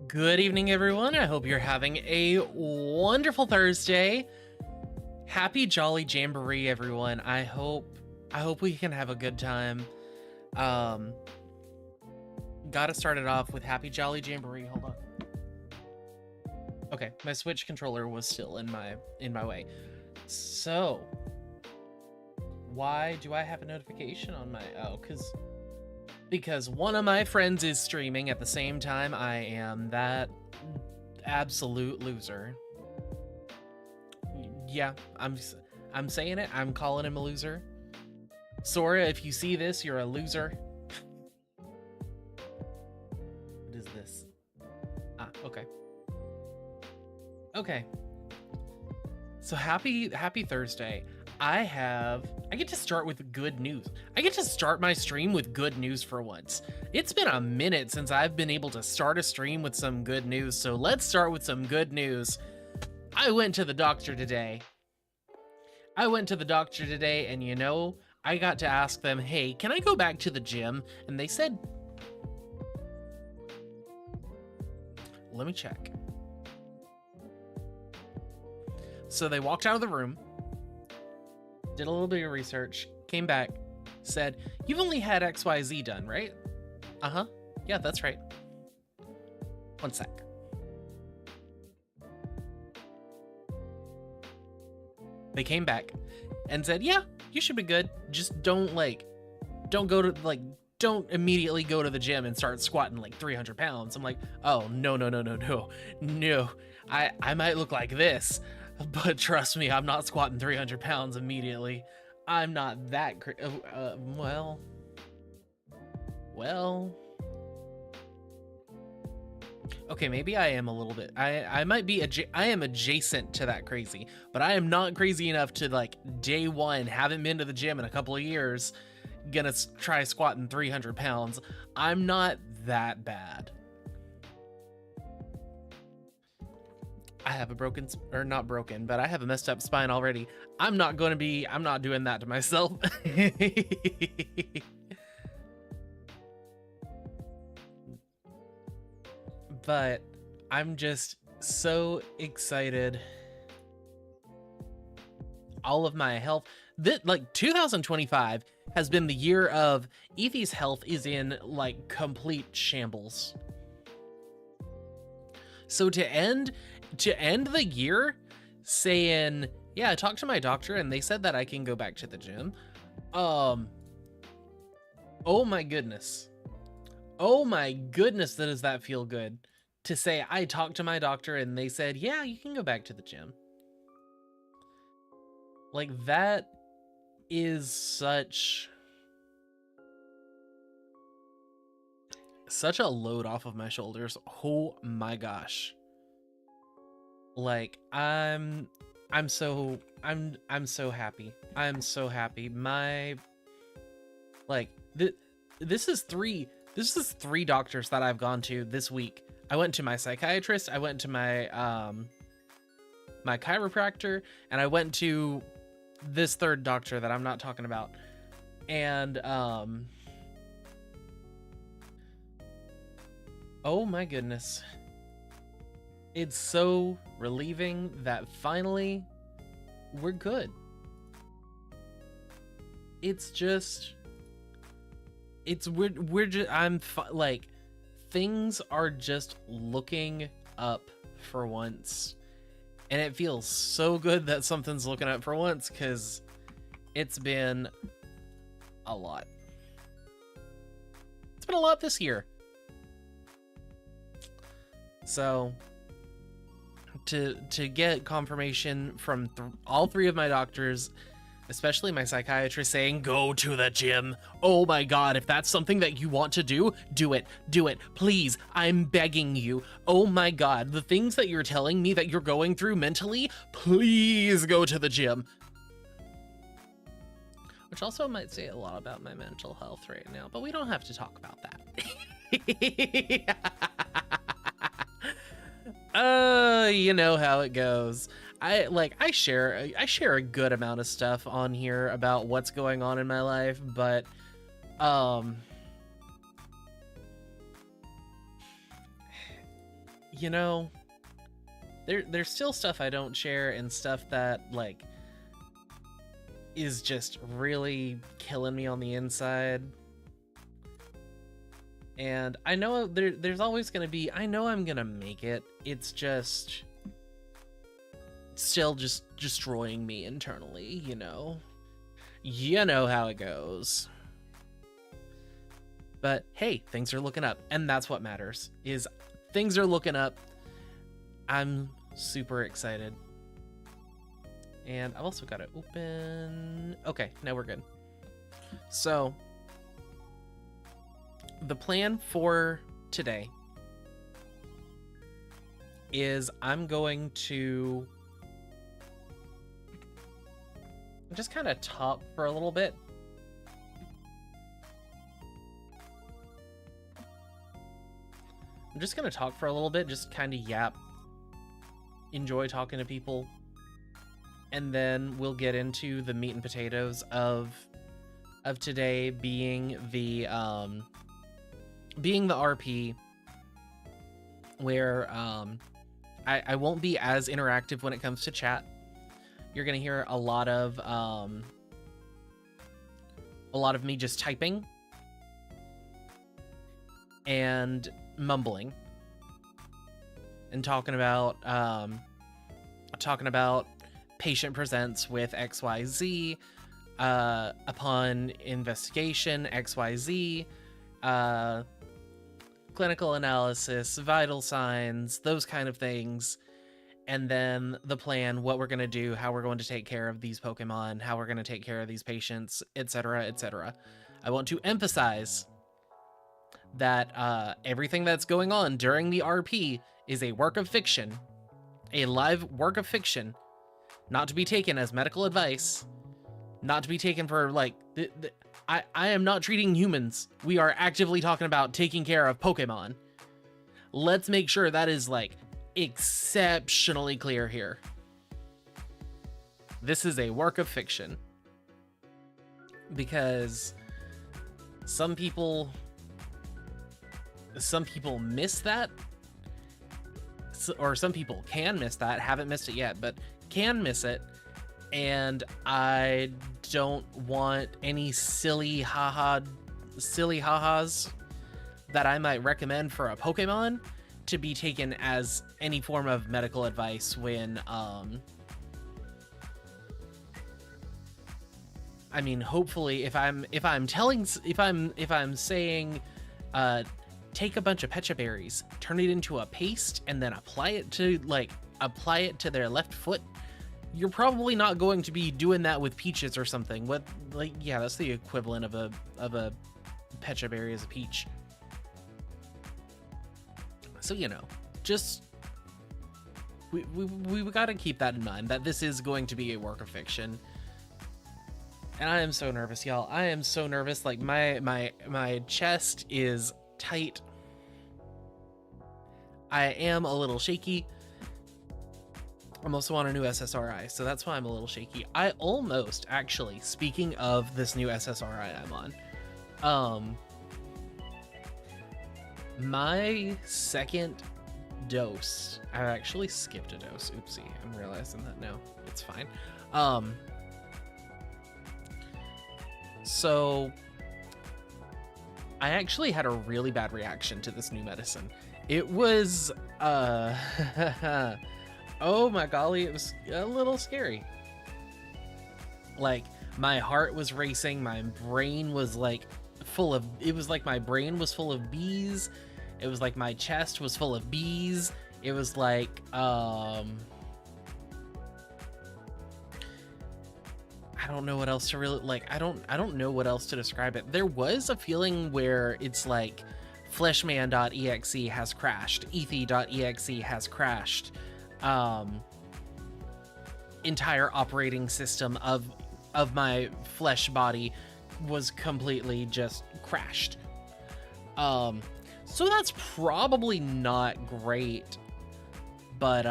Good evening, everyone. I hope you're having a wonderful Thursday. Happy Jolly Jamboree, everyone. I hope we can have a good time. Um, Gotta start it off with Happy Jolly Jamboree. Hold on. Okay, my Switch controller was still in my way. So, why do I have a notification on my because one of my friends is streaming at the same time I am. That absolute loser. Yeah, I'm saying it. I'm calling him a loser. Sora, if you see this, you're a loser. What is this? Ah, okay. Okay. So happy Thursday. I get to start with good news. I get to start my stream with good news for once. It's been a minute since I've been able to start a stream with some good news, so let's start with some good news. I went to the doctor today. And you know, I got to ask them, hey, can I go back to the gym? And they said, let me check. So they walked out of the room, did a little bit of research, came back, said, you've only had XYZ done, right? Uh-huh. Yeah, that's right. One sec. They came back and said, yeah, you should be good. Just don't immediately go to the gym and start squatting like 300 pounds. I'm like, oh, no. I might look like this, but trust me, I'm not squatting 300 pounds immediately. I'm not that well. Okay, maybe I am a little bit. I might be I am adjacent to that crazy, but I am not crazy enough to like day one, haven't been to the gym in a couple of years, gonna try squatting 300 pounds. I'm not that bad. I have a broken, or not broken, but I have a messed up spine already. I'm not doing that to myself. But I'm just so excited. All of my health, like 2025 has been the year of Ethi's health is in like complete shambles. So to end the year saying, yeah, I talked to my doctor and they said that I can go back to the gym. Oh my goodness. Does that feel good to say I talked to my doctor and they said, yeah, you can go back to the gym. Like, that is such a load off of my shoulders. Oh my gosh. Like, I'm so happy. I'm so happy. This is three doctors that I've gone to this week. I went to my psychiatrist, I went to my my chiropractor, and I went to this third doctor that I'm not talking about. And oh my goodness. It's so relieving that finally we're good. It's just like, things are just looking up for once, and it feels so good that something's looking up for once, because it's been a lot. It's been a lot this year. So to get confirmation from all three of my doctors, especially my psychiatrist, saying go to the gym. Oh my god, if that's something that you want to do, do it. Please, I'm begging you. Oh my god, the things that you're telling me that you're going through mentally, please go to the gym. Which also might say a lot about my mental health right now, but we don't have to talk about that. You know how it goes. I share a good amount of stuff on here about what's going on in my life, but you know, there's still stuff I don't share and stuff that like is just really killing me on the inside. And I know there's always going to be, I know I'm going to make it. It's just still just destroying me internally, you know? You know how it goes. But hey, things are looking up, and that's what matters, is things are looking up. I'm super excited. And I've also got to open... Okay, now we're good. So, the plan for today is I'm going to just kind of talk for a little bit. I'm just going to talk for a little bit, just kind of yap, enjoy talking to people, and then we'll get into the meat and potatoes of today being the RP, where I won't be as interactive when it comes to chat. You're gonna hear a lot of me just typing and mumbling and talking about patient presents with XYZ, upon investigation XYZ, clinical analysis, vital signs, those kind of things. And then the plan, what we're going to do, how we're going to take care of these Pokemon, how we're going to take care of these patients, etc., etc. I want to emphasize that everything that's going on during the RP is a work of fiction, a live work of fiction, not to be taken as medical advice, not to be taken for, like, I am not treating humans. We are actively talking about taking care of Pokemon. Let's make sure that is, like, exceptionally clear here. This is a work of fiction. Because some people miss that, or some people can miss that, haven't missed it yet, but can miss it, and I don't want any silly ha-has that I might recommend for a Pokemon to be taken as any form of medical advice when I mean, hopefully if I'm saying take a bunch of pecha berries, turn it into a paste, and then apply it to their left foot, you're probably not going to be doing that with peaches or something. What, like, yeah, that's the equivalent of a pecha berry as a peach. So, you know, just we got to keep that in mind, that this is going to be a work of fiction. And I am so nervous, y'all. I am so nervous. Like, my chest is tight. I am a little shaky. I'm also on a new SSRI, so that's why I'm a little shaky. I almost, actually, speaking of this new SSRI I'm on, my second dose, I actually skipped a dose. Oopsie, I'm realizing that now. It's fine. So I actually had a really bad reaction to this new medicine. It was, oh my golly, it was a little scary. Like, my heart was racing, my brain was like it was like my brain was full of bees. It was like my chest was full of bees. It was like, I don't know what else to really, like, I don't know what else to describe it. There was a feeling where it's like fleshman.exe has crashed, ethi.exe has crashed. Entire operating system of my flesh body was completely just crashed. So that's probably not great, but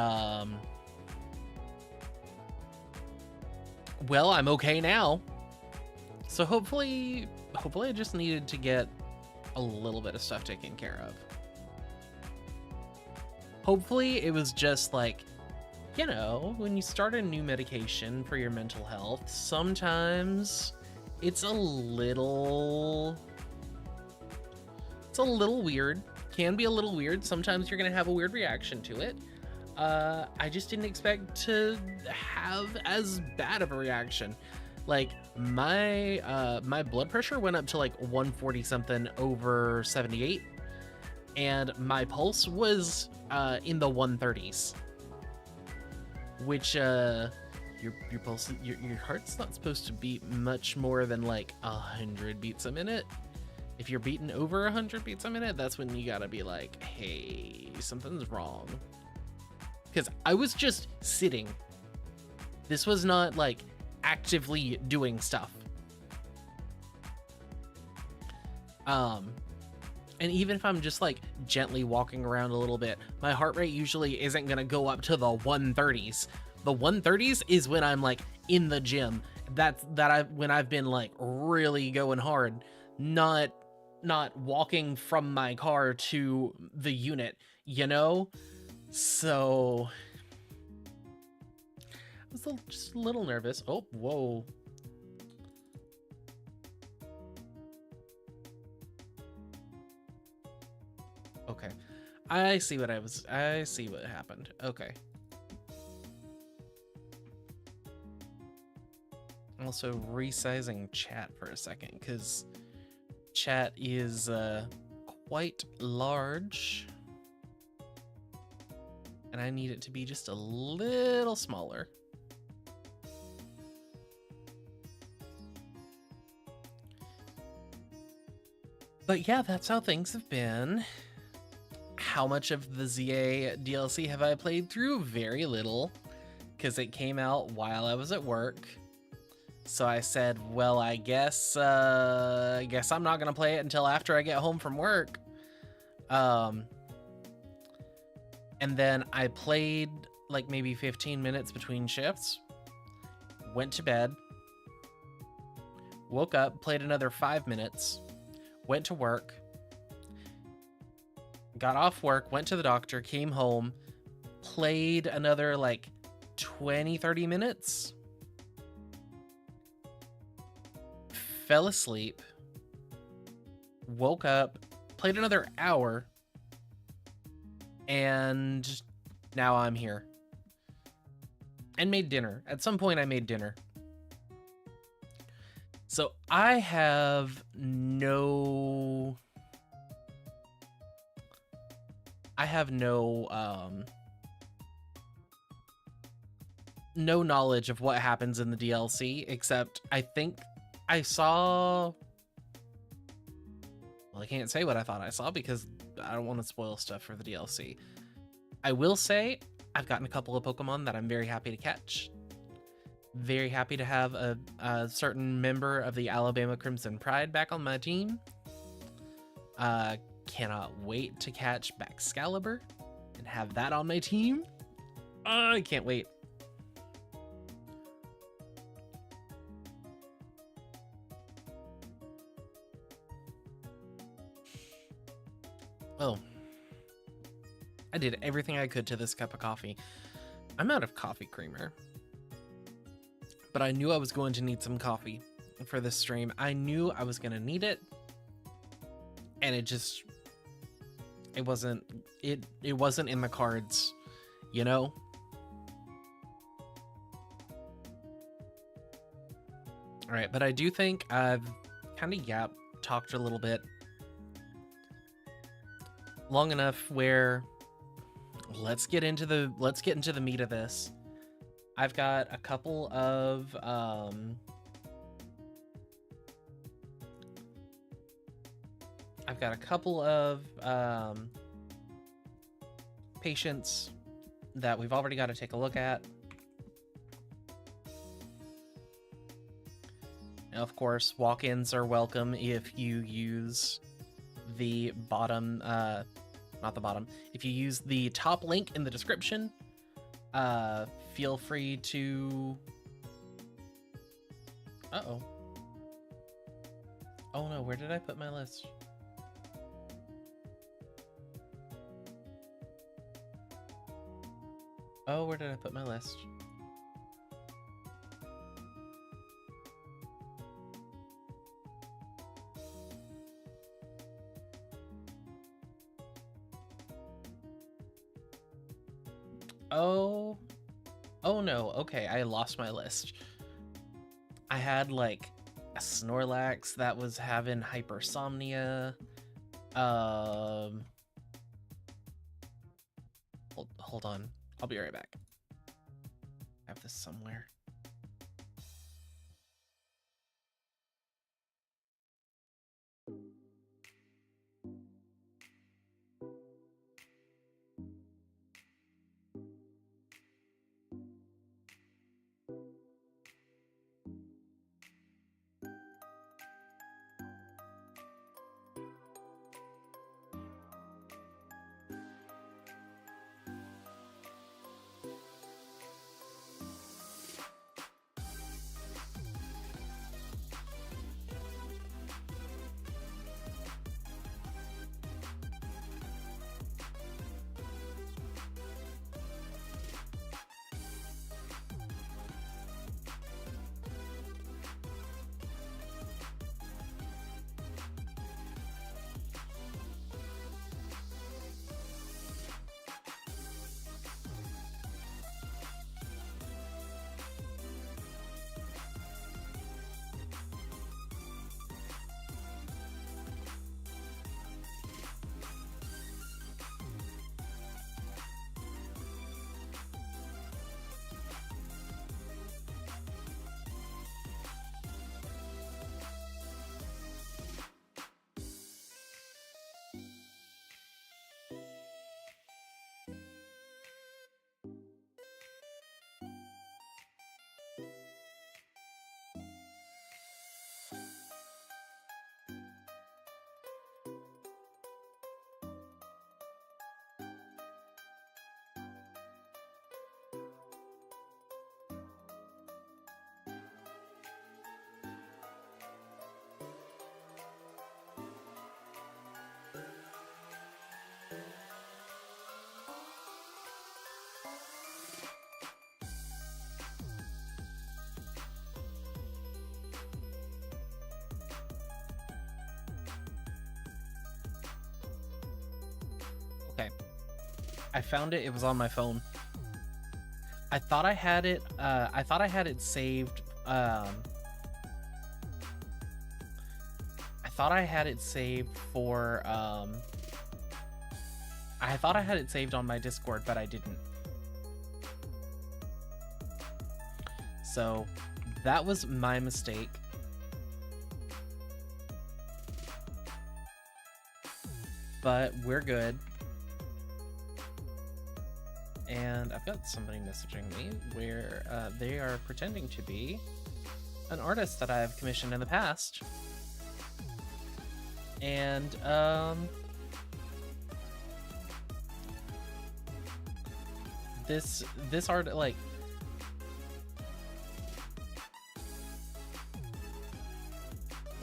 well, I'm okay now. So hopefully I just needed to get a little bit of stuff taken care of. Hopefully it was just like, you know, when you start a new medication for your mental health, sometimes it's a little weird. Can be a little weird. Sometimes you're gonna have a weird reaction to it. I just didn't expect to have as bad of a reaction. Like my blood pressure went up to like 140 something over 78, and my pulse was in the 130s, which your pulse, your heart's not supposed to beat much more than like 100 beats a minute. If you're beating over 100 beats a minute, that's when you gotta be like, hey, something's wrong. Because I was just sitting. This was not like actively doing stuff. And even if I'm just like gently walking around a little bit, my heart rate usually isn't gonna go up to the 130s. The 130s is when I'm like in the gym. When I've been like really going hard, not walking from my car to the unit, you know? So I was just a little nervous. Oh, whoa. Okay. I see what happened. Okay. Also resizing chat for a second, because chat is quite large. And I need it to be just a little smaller. But yeah, that's how things have been. How much of the ZA DLC have I played through? Very little, because it came out while I was at work. So I said, well, I guess I'm not gonna play it until after I get home from work. And then I played like maybe 15 minutes between shifts, went to bed, woke up, played another 5 minutes, went to work, got off work, went to the doctor, came home, played another like 20-30 minutes, fell asleep, woke up, played another hour, and now I'm here. And made dinner. At some point I made dinner. So I have no knowledge of what happens in the DLC, except I think I saw, well, I can't say what I thought I saw because I don't want to spoil stuff for the DLC. I will say I've gotten a couple of Pokemon that I'm very happy to catch. Very happy to have a certain member of the Alabama Crimson Pride back on my team. Cannot wait to catch Baxcalibur and have that on my team. I can't wait. Oh, I did everything I could to this cup of coffee. I'm out of coffee creamer, but I knew I was going to need some coffee for this stream. I knew I was going to need it, and it wasn't in the cards, you know? All right, but I do think I've kind of talked a little bit long enough where let's get into the meat of this. I've got a couple of patients that we've already got to take a look at. And of course, walk-ins are welcome if you use the bottom, not the bottom, if you use the top link in the description. Feel free to... Uh-oh. Oh no, where did I put my list? Oh, where did I put my list? Oh no, okay, I lost my list. I had like a Snorlax that was having hypersomnia. Hold on, I'll be right back. I have this somewhere. Okay, I found it. It was on my phone. I thought I had it. I thought I had it saved. I thought I had it saved for. I thought I had it saved on my Discord, but I didn't. So that was my mistake. But we're good. And I've got somebody messaging me where they are pretending to be an artist that I've commissioned in the past. And this art, like,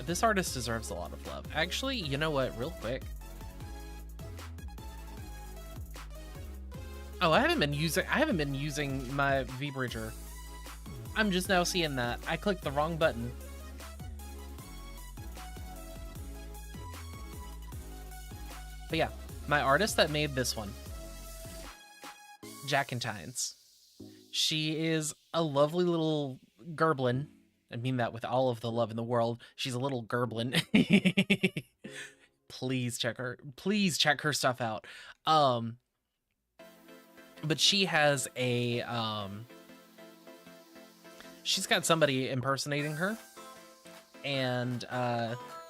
this artist deserves a lot of love. Actually, you know what, real quick. Oh, I haven't been using my V-Bridger. I'm just now seeing that. I clicked the wrong button. But yeah, my artist that made this one, Jackentines. She is a lovely little gerblin. I mean that with all of the love in the world. She's a little gerblin. Please check her stuff out. But she has a she's got somebody impersonating her, and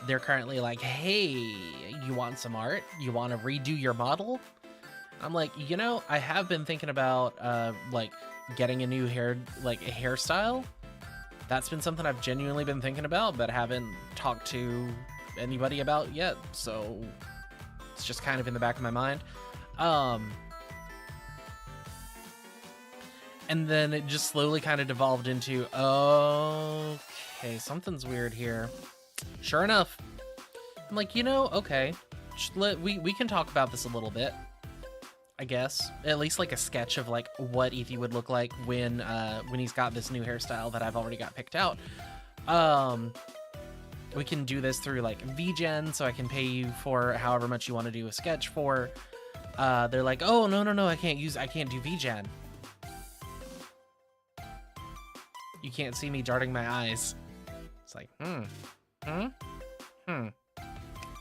they're currently like, hey, you want some art? You want to redo your model? I'm like, you know, I have been thinking about like getting a new hairstyle. That's been something I've genuinely been thinking about, but haven't talked to anybody about yet. So it's just kind of in the back of my mind. And then it just slowly kind of devolved into, okay, something's weird here. Sure enough, I'm like, you know, okay, we can talk about this a little bit. I guess. At least like a sketch of like what Ethi would look like when he's got this new hairstyle that I've already got picked out. We can do this through like VGen, so I can pay you for however much you want to do a sketch for. They're like, oh, no, I can't do VGen. You can't see me darting my eyes. It's like,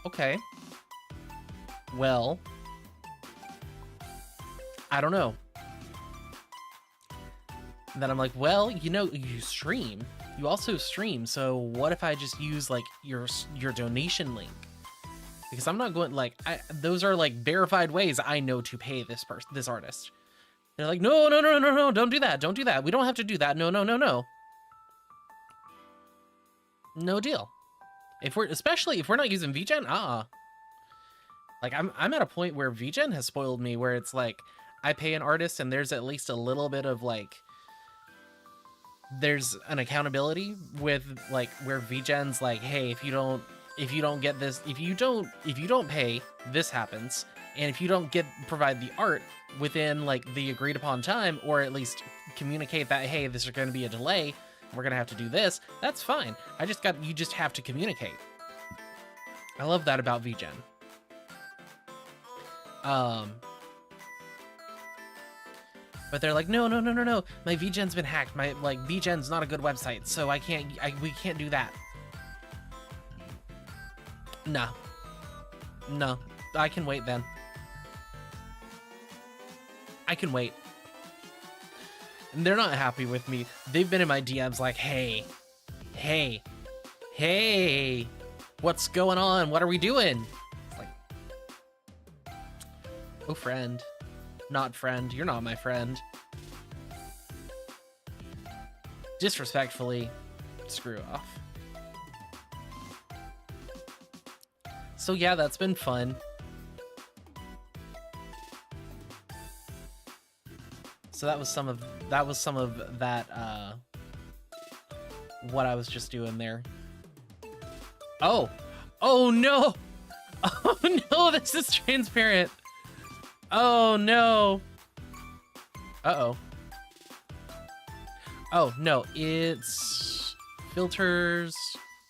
okay. Well, I don't know. And then I'm like, well, you know, you stream. You also stream, so what if I just use like your donation link? Because I'm not going like those are like verified ways I know to pay this artist. They're like, no, don't do that. We don't have to do that. No. No deal. Especially if we're not using VGen, like I'm at a point where VGen has spoiled me, where it's like I pay an artist and there's at least a little bit of like, there's an accountability with like where VGen's like, hey, if you don't get this, if you don't pay, this happens. And if you don't provide the art within like the agreed upon time, or at least communicate that, hey, this is going to be a delay, we're going to have to do this, that's fine. You just have to communicate. I love that about VGen. But they're like, no, my VGen's been hacked. My like VGen's not a good website, so we can't do that. No, I can wait then. I can wait. And they're not happy with me. They've been in my DMs like, hey, what's going on? What are we doing? It's like, oh, friend. Not friend. You're not my friend. Disrespectfully, screw off. So yeah, that's been fun. So that was some of that what I was just doing there. Oh no. Oh no, this is transparent. Oh no. Uh-oh. Oh no, it's filters,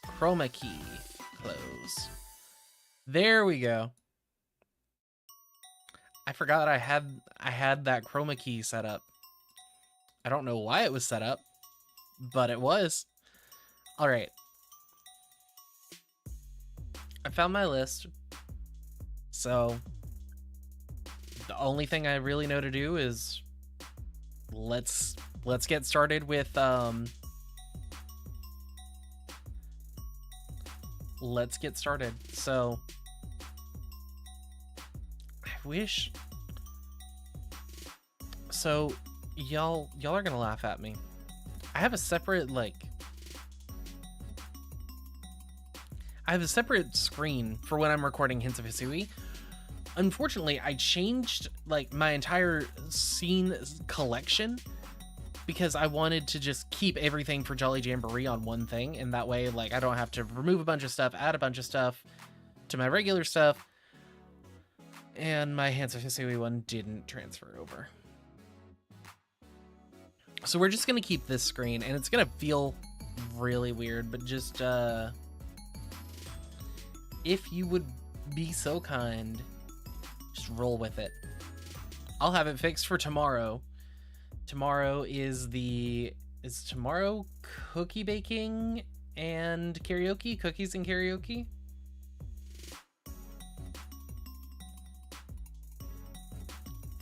chroma key, close. There we go. I forgot I had that chroma key set up. I don't know why it was set up, but it was. All right. I found my list. So the only thing I really know to do is let's get started with let's get started. So I wish, so y'all are gonna laugh at me. I have a separate screen for when I'm recording Hints of Hisui. Unfortunately, I changed like my entire scene collection because I wanted to just keep everything for Jolly Jamboree on one thing, and that way like I don't have to remove a bunch of stuff, add a bunch of stuff to my regular stuff, and my Hints of Hisui one didn't transfer over. So we're just gonna keep this screen, and it's gonna feel really weird, but just if you would be so kind, just roll with it. I'll have it fixed for tomorrow. Tomorrow is tomorrow cookie baking and karaoke? Cookies and karaoke?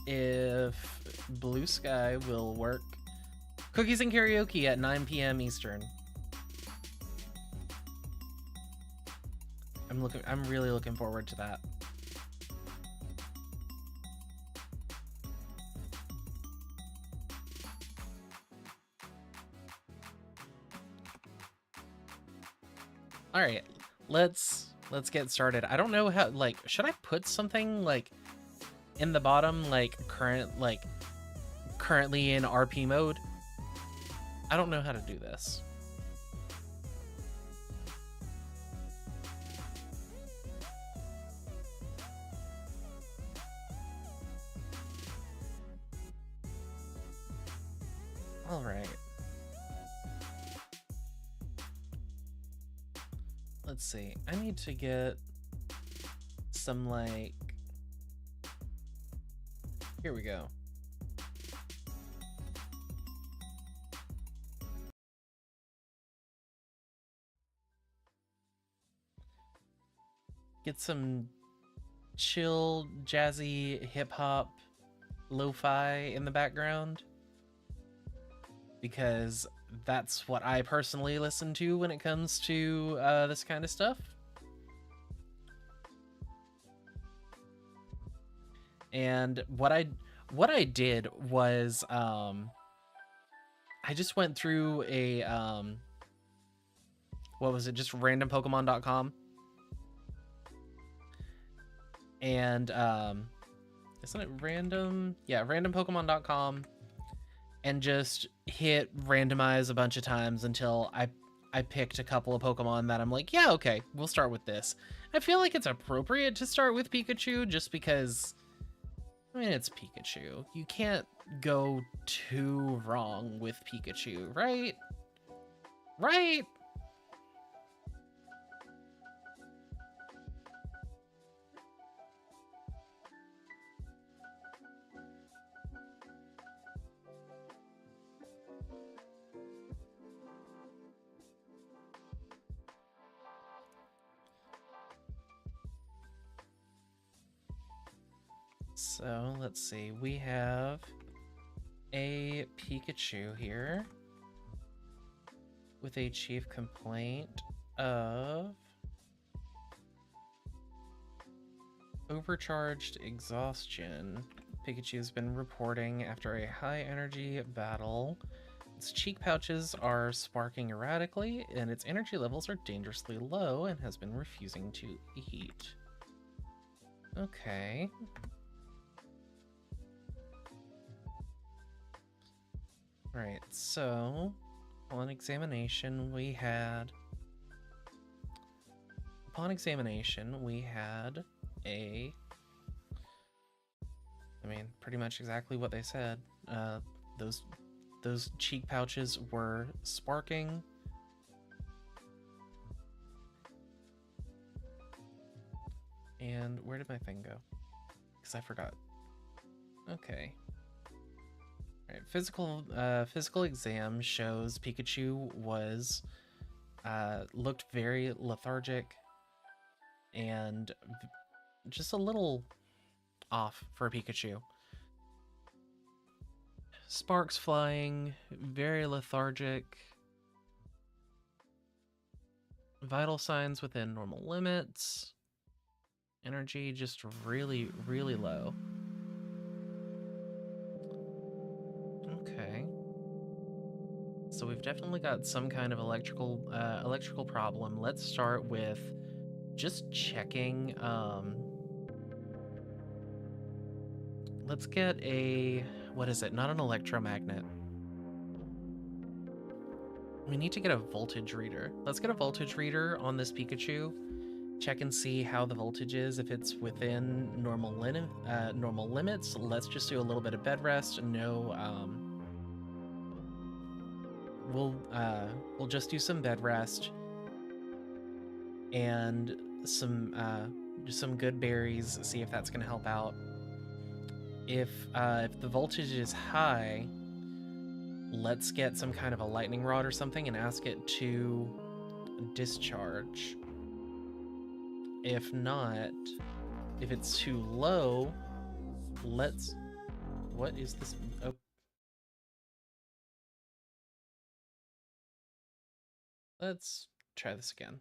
If Blue Sky will work. Cookies and karaoke at 9 p.m. Eastern. I'm really looking forward to that. All right, let's get started. I don't know how, like, should I put something like in the bottom, like currently in RP mode? I don't know how to do this. All right. Let's see. I need to get some, like... Here we go. Get some chill, jazzy, hip-hop, lo-fi in the background. Because that's what I personally listen to when it comes to this kind of stuff. And what I did was I just went through a what was it, just randompokemon.com, and isn't it random? Yeah, randompokemon.com, and just hit randomize a bunch of times until I picked a couple of Pokemon that I'm like, yeah, okay, we'll start with this. I feel like it's appropriate to start with Pikachu just because, I mean, it's Pikachu. You can't go too wrong with Pikachu, right? Right? So let's see, we have a Pikachu here with a chief complaint of overcharged exhaustion. Pikachu's been reporting after a high energy battle. Its cheek pouches are sparking erratically, and its energy levels are dangerously low and has been refusing to eat. Okay. Right, so upon examination we had a, I mean, pretty much exactly what they said. Those cheek pouches were sparking. And where did my thing go? Because I forgot. Okay. Right, physical exam shows Pikachu was looked very lethargic and just a little off for a Pikachu. Sparks flying, very lethargic. Vital signs within normal limits. Energy just really, really low. Okay. So we've definitely got some kind of electrical problem. Let's start with just checking. Let's get a, what is it? Not an electromagnet. We need to get a voltage reader. Let's get a voltage reader on this Pikachu. Check and see how the voltage is. If it's within normal limits, let's just do a little bit of bed rest. No, we'll just do some bed rest and just some good berries. See if that's gonna help out. If the voltage is high, let's get some kind of a lightning rod or something and ask it to discharge. If not, if it's too low, let's... What is this? Oh. Let's try this again.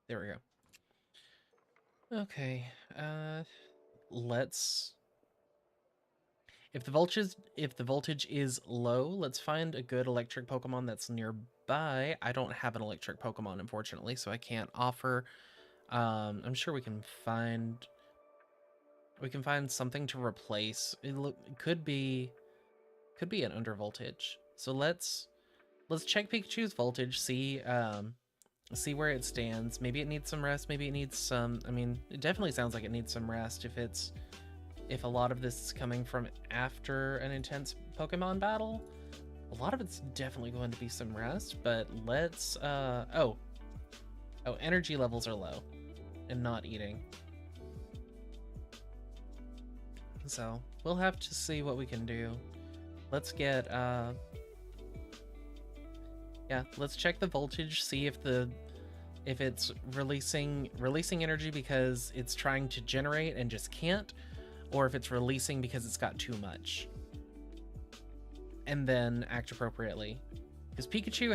There we go. Okay, let's... If the voltage is low, let's find a good electric Pokemon that's nearby. I don't have an electric Pokemon, unfortunately, so I can't offer. I'm sure we can find something to replace. It could be an under voltage. So let's let's check Pikachu's voltage, see where it stands. Maybe it needs some rest, maybe it needs some, I mean, it definitely sounds like it needs some rest if a lot of this is coming from after an intense Pokemon battle. A lot of it's definitely going to be some rest, but let's oh, energy levels are low and not eating. So we'll have to see what we can do. Let's get yeah, let's check the voltage, see if it's releasing energy because it's trying to generate and just can't, or if it's releasing because it's got too much. And then act appropriately. Because Pikachu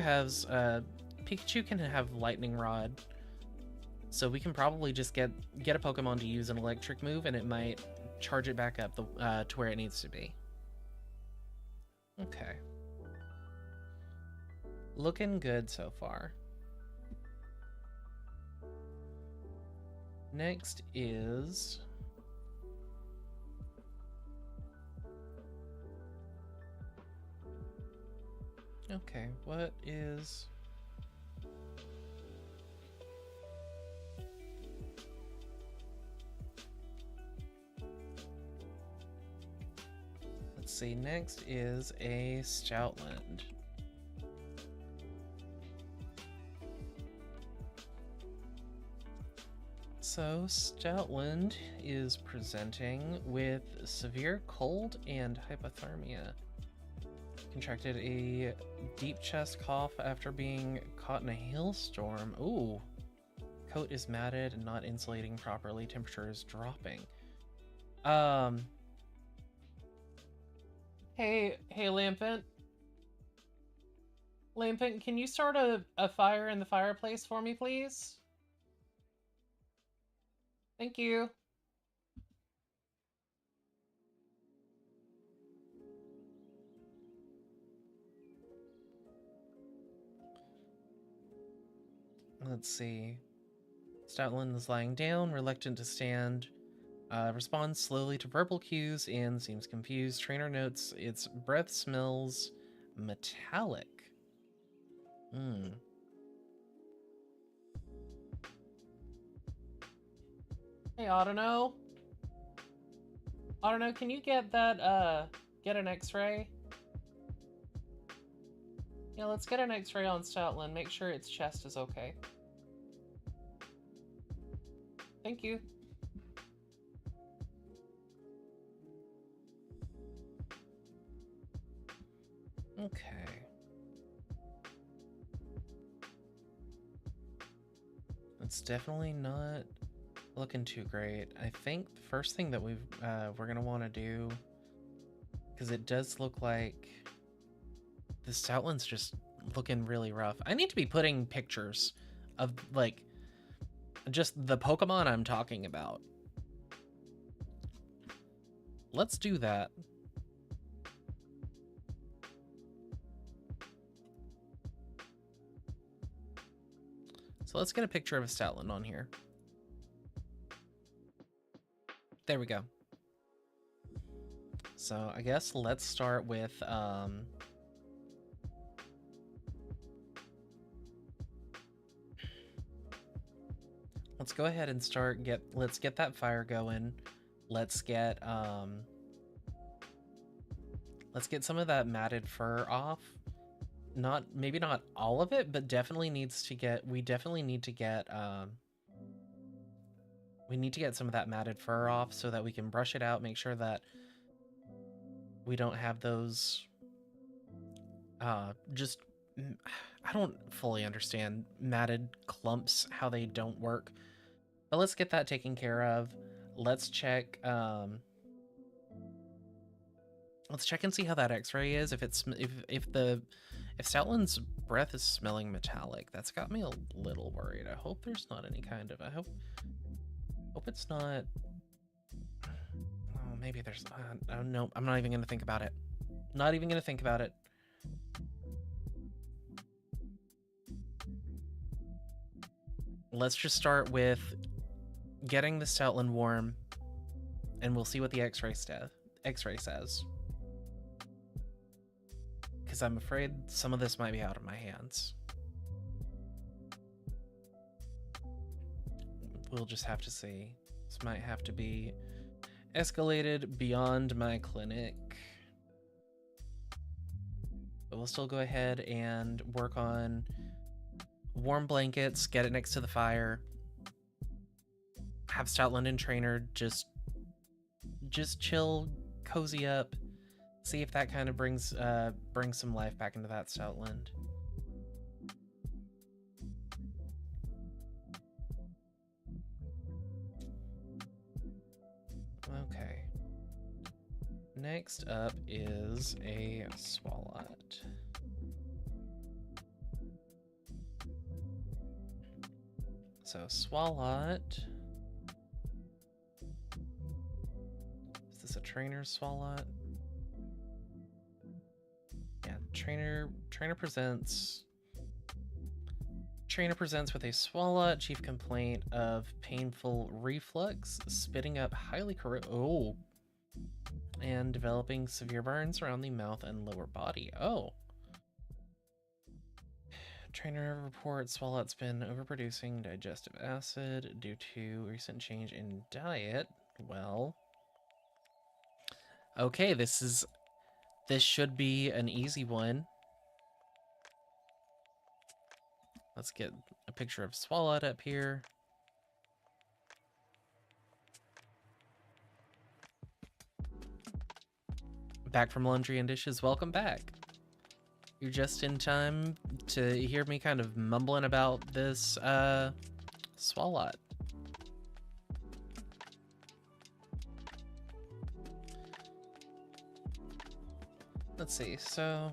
can have Lightning Rod. So we can probably just get a Pokemon to use an electric move and it might charge it back up to where it needs to be. Okay. Looking good so far. Next is... okay, what is... let's see, next is a Stoutland. So Stoutland is presenting with severe cold and hypothermia. Contracted a deep chest cough after being caught in a hailstorm. Ooh. Coat is matted and not insulating properly. Temperature is dropping. Hey, Lampent. Lampent, can you start a fire in the fireplace for me, please? Thank you. Let's see. Stoutland is lying down, reluctant to stand. Responds slowly to verbal cues and seems confused. Trainer notes its breath smells metallic. Hey, Autono. Autono, can you get that, get an x-ray? Yeah, let's get an x-ray on Stoutland. Make sure its chest is okay. Thank you. Okay. It's definitely not looking too great. I think the first thing that we're gonna want to do, because it does look like the Stoutland's just looking really rough. I need to be putting pictures of like just the Pokemon I'm talking about. Let's do that. So let's get a picture of a Stoutland on here. There we go. So I guess let's start with let's go ahead and let's get that fire going. Let's get some of that matted fur off. Maybe not all of it, but we definitely need to get some of that matted fur off so that we can brush it out, make sure that we don't have those I don't fully understand matted clumps, how they don't work. But let's get that taken care of. Let's check and see how that x-ray is. If Stoutland's breath is smelling metallic, that's got me a little worried. I hope there's not any kind of, I hope it's not, oh, maybe there's, I don't know. I'm not even going to think about it. Not even going to think about it. Let's just start with getting the Stoutland warm, and we'll see what the x-ray says. Because because I'm afraid some of this might be out of my hands. We'll just have to see. This might have to be escalated beyond my clinic. But we'll still go ahead and work on warm blankets, get it next to the fire. Have Stout London Trainer just chill, cozy up, see if that kind of brings some life back into that Stoutland. Okay. Next up is a Swalot. So Swalot. Is this a trainer Swalot? Yeah, trainer presents with a Swalot. Chief complaint of painful reflux, spitting up highly and developing severe burns around the mouth and lower body. Oh. Trainer reports Swalot's been overproducing digestive acid due to recent change in diet. Well, okay, this should be an easy one. Let's get a picture of Swalot up here. Back from laundry and dishes, welcome back. You're just in time to hear me kind of mumbling about this Swalot. Let's see, so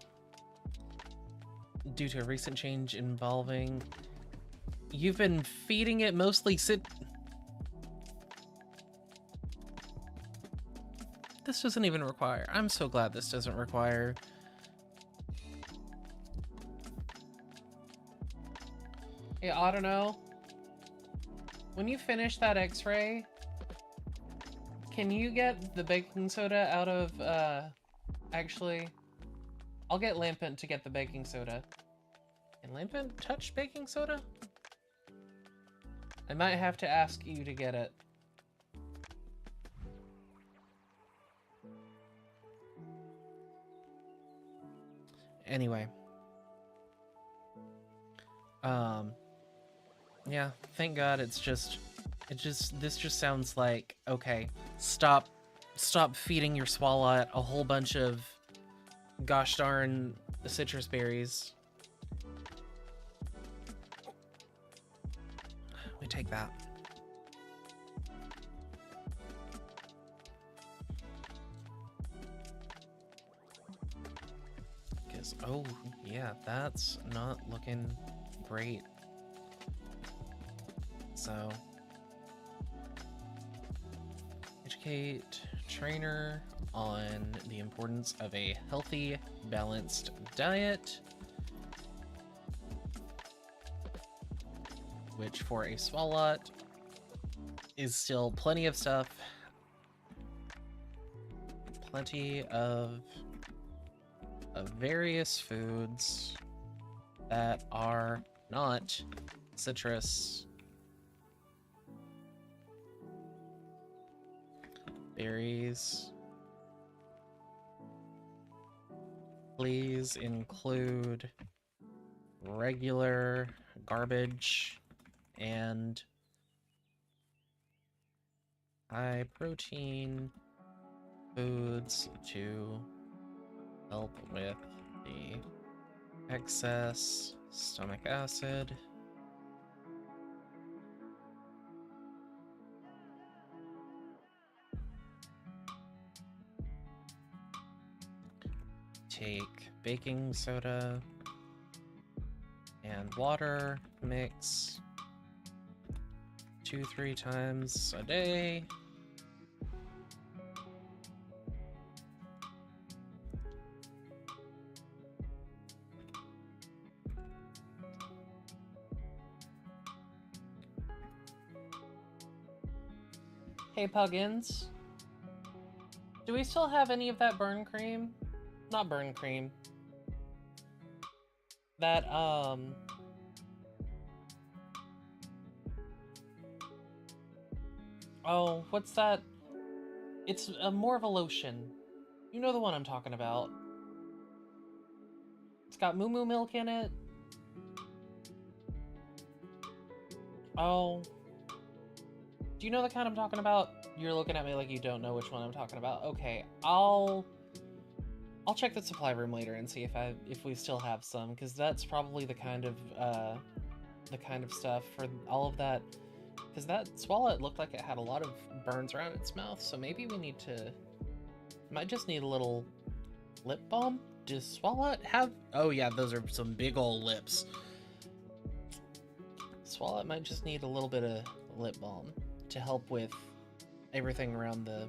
due to a recent change involving, you've been feeding it mostly This doesn't even require, I'm so glad this doesn't require. Hey, I don't know. When you finish that x-ray, can you get the baking soda out of, actually, I'll get Lampent to get the baking soda. Can Lampent touch baking soda? I might have to ask you to get it. Anyway. Yeah, thank God this just sounds like, okay, stop feeding your Swalot a whole bunch of gosh darn citrus berries. We take that. Because, oh, yeah, that's not looking great. So, educate trainer on the importance of a healthy, balanced diet, which for a Swalot is still plenty of stuff. Plenty of various foods that are not citrus. Berries. Please include regular garbage and high protein foods to help with the excess stomach acid. Take baking soda and water, mix 2-3 times a day. Hey Puggins, do we still have any of that burn cream? Not burn cream. That, oh, what's that? It's more of a lotion. You know the one I'm talking about. It's got moo moo milk in it. Oh. Do you know the kind I'm talking about? You're looking at me like you don't know which one I'm talking about. Okay, I'll check the supply room later and see if we still have some, because that's probably the kind of stuff for all of that. Because that Swallow, it looked like it had a lot of burns around its mouth, so maybe we need to... Might just need a little lip balm. Does Swallow have... Oh yeah, those are some big old lips. Swallow might just need a little bit of lip balm to help with everything around the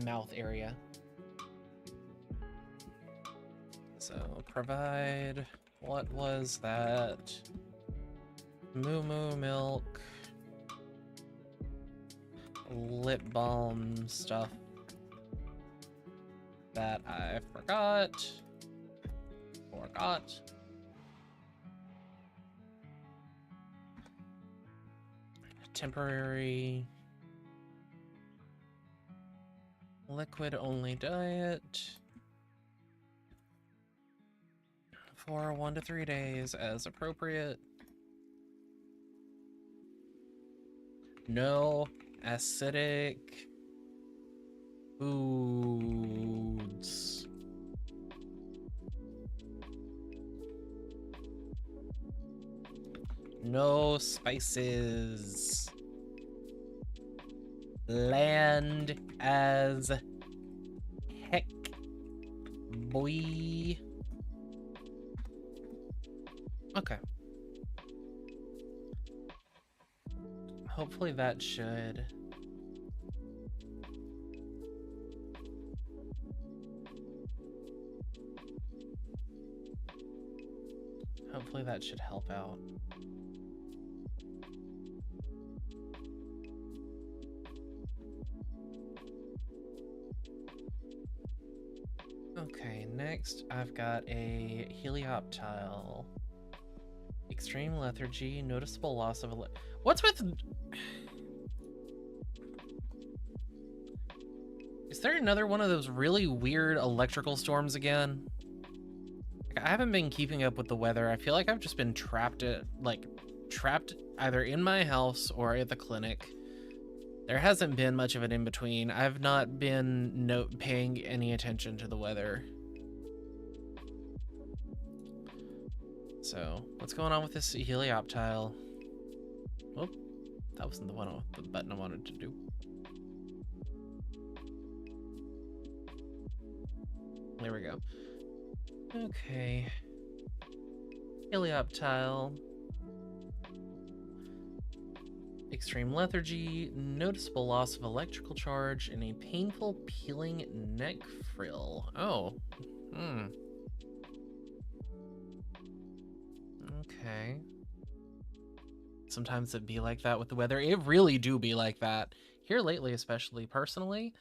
mouth area. So provide... What was that? Moo moo milk. Lip balm stuff that I forgot. Temporary liquid only diet for 1 to 3 days as appropriate. No acidic foods. No spices. Land as heck, boy. Okay. Hopefully that should... Hopefully that should help out. Okay, next I've got a helioptile. Extreme lethargy, noticeable loss of... What's with... Is there another one of those really weird electrical storms again? Like, I haven't been keeping up with the weather. I feel like I've just been trapped either in my house or at the clinic. There hasn't been much of an in-between. I've not been paying any attention to the weather. So, what's going on with this helioptile? Whoop, that wasn't the button I wanted to do. There we go. Okay. Helioptile. Extreme lethargy, noticeable loss of electrical charge, and a painful peeling neck frill. Oh. Okay. Sometimes it be like that with the weather. It really do be like that. Here lately, especially personally.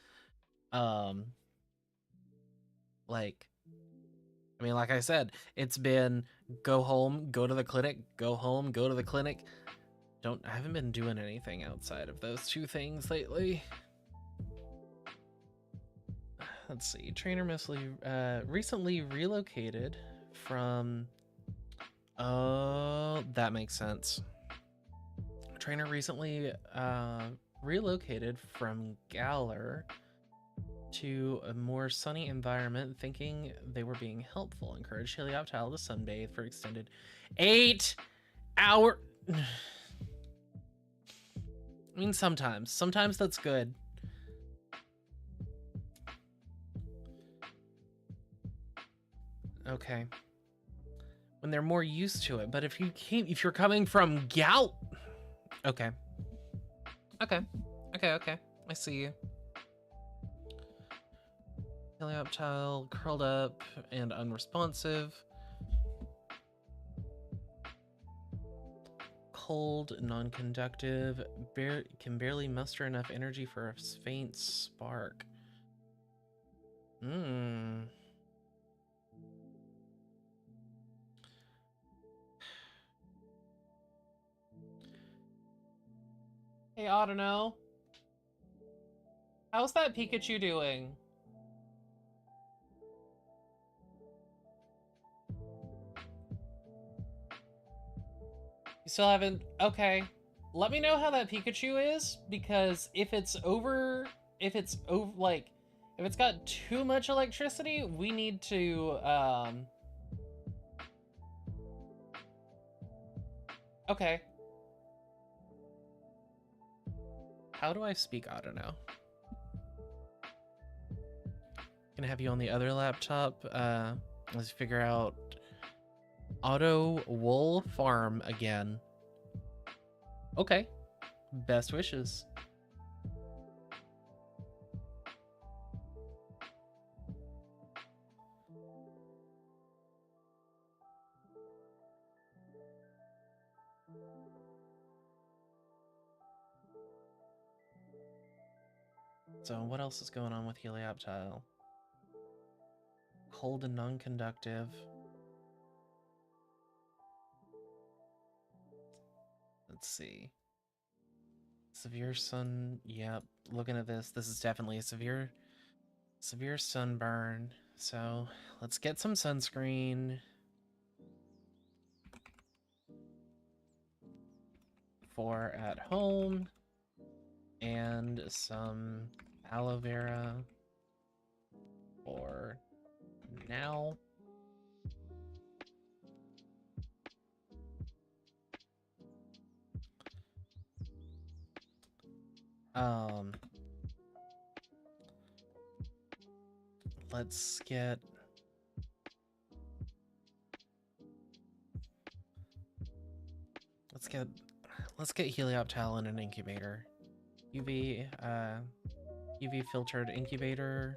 Like I said, it's been go home, go to the clinic, go home, go to the clinic. I haven't been doing anything outside of those two things lately. Let's see. Trainer recently relocated from... Oh, that makes sense. Trainer recently relocated from Galler to a more sunny environment, thinking they were being helpful. Encouraged helioptile to sunbathe for extended 8 hour... I mean, sometimes that's good. Okay. When they're more used to it, but if you're coming from gout, okay. I see you. Helioptile curled up and unresponsive. Cold, non-conductive, can barely muster enough energy for a faint spark. Hey, Autono. How's that Pikachu doing? You still haven't... Okay. Let me know how that Pikachu is, because if it's like, if it's got too much electricity, we need to, Okay. How do I speak Autono? Gonna have you on the other laptop. Let's figure out Auto Wool Farm again. Okay. Best wishes. So what else is going on with Helioptile? Cold and non-conductive. Let's see. Severe sun. Yep. Looking at this, this is definitely a severe sunburn. So let's get some sunscreen for at home and some aloe vera for now. Let's get Helioptile in an incubator. UV filtered incubator.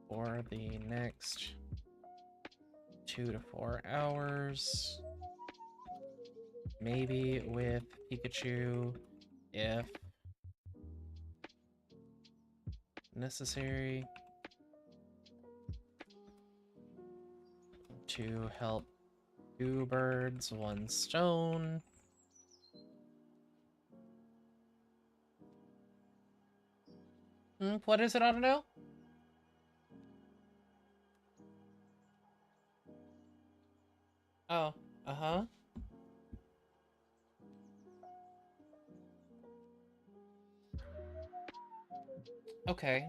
For the next 2 to 4 hours. Maybe with Pikachu if necessary to help 2 birds, 1 stone. What is it, I don't know? Oh, uh-huh. Okay.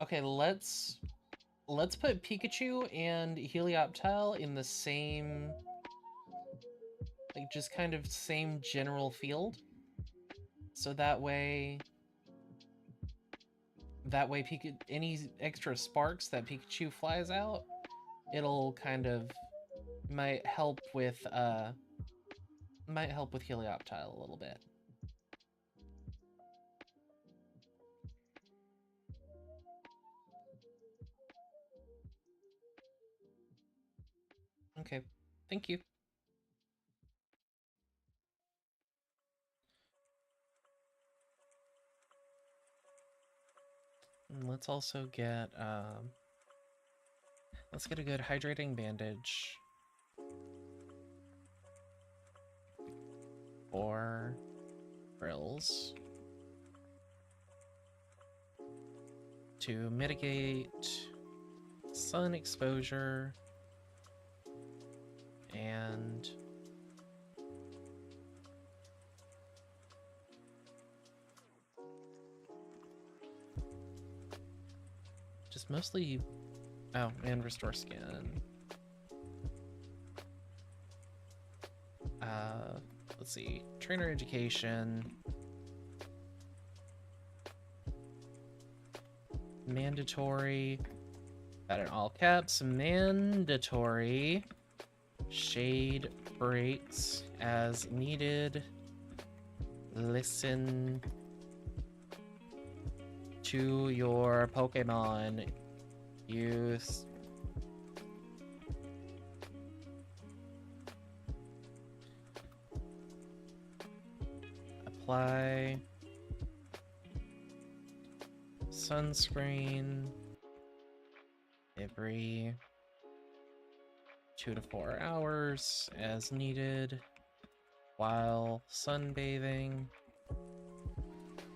Okay, let's put Pikachu and Helioptile in the same, like, just kind of same general field. So that way any extra sparks that Pikachu flies out, it'll kind of might help with Helioptile a little bit. Okay, thank you. And let's also get let's get a good hydrating bandage for frills to mitigate sun exposure and just mostly, oh, and restore skin. Let's see, trainer education, mandatory, got in all caps, mandatory shade breaks as needed. Listen to your Pokemon. Use apply sunscreen every 2 to 4 hours as needed while sunbathing.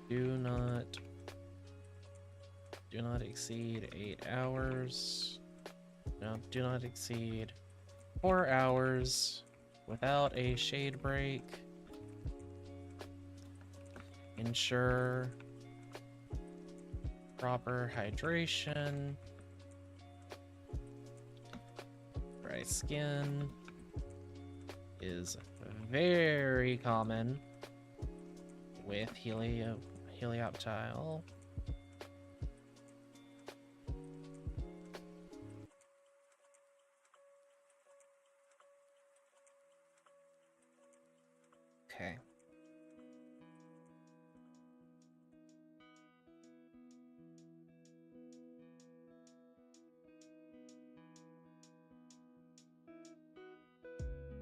Do not exceed 8 hours. No, do not exceed 4 hours without a shade break. Ensure proper hydration. Dry skin is very common with helioptile. Okay.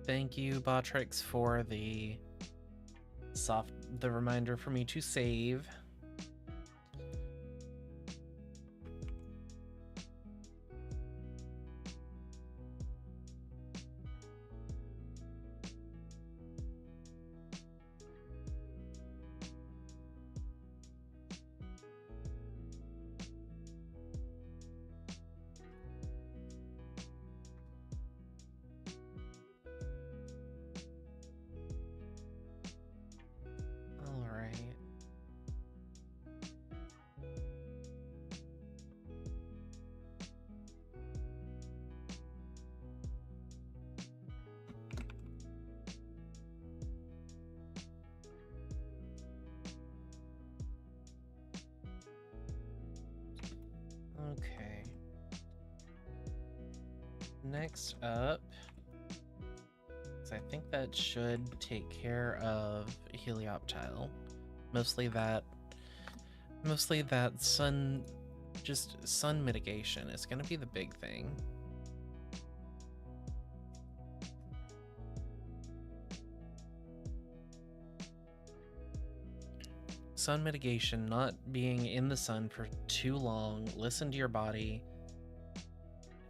Thank you, Botrix, for the reminder for me to save. Okay. Next up, I think that should take care of helioptile. Mostly that sun mitigation is going to be the big thing. Sun mitigation, not being in the sun for too long, listen to your body,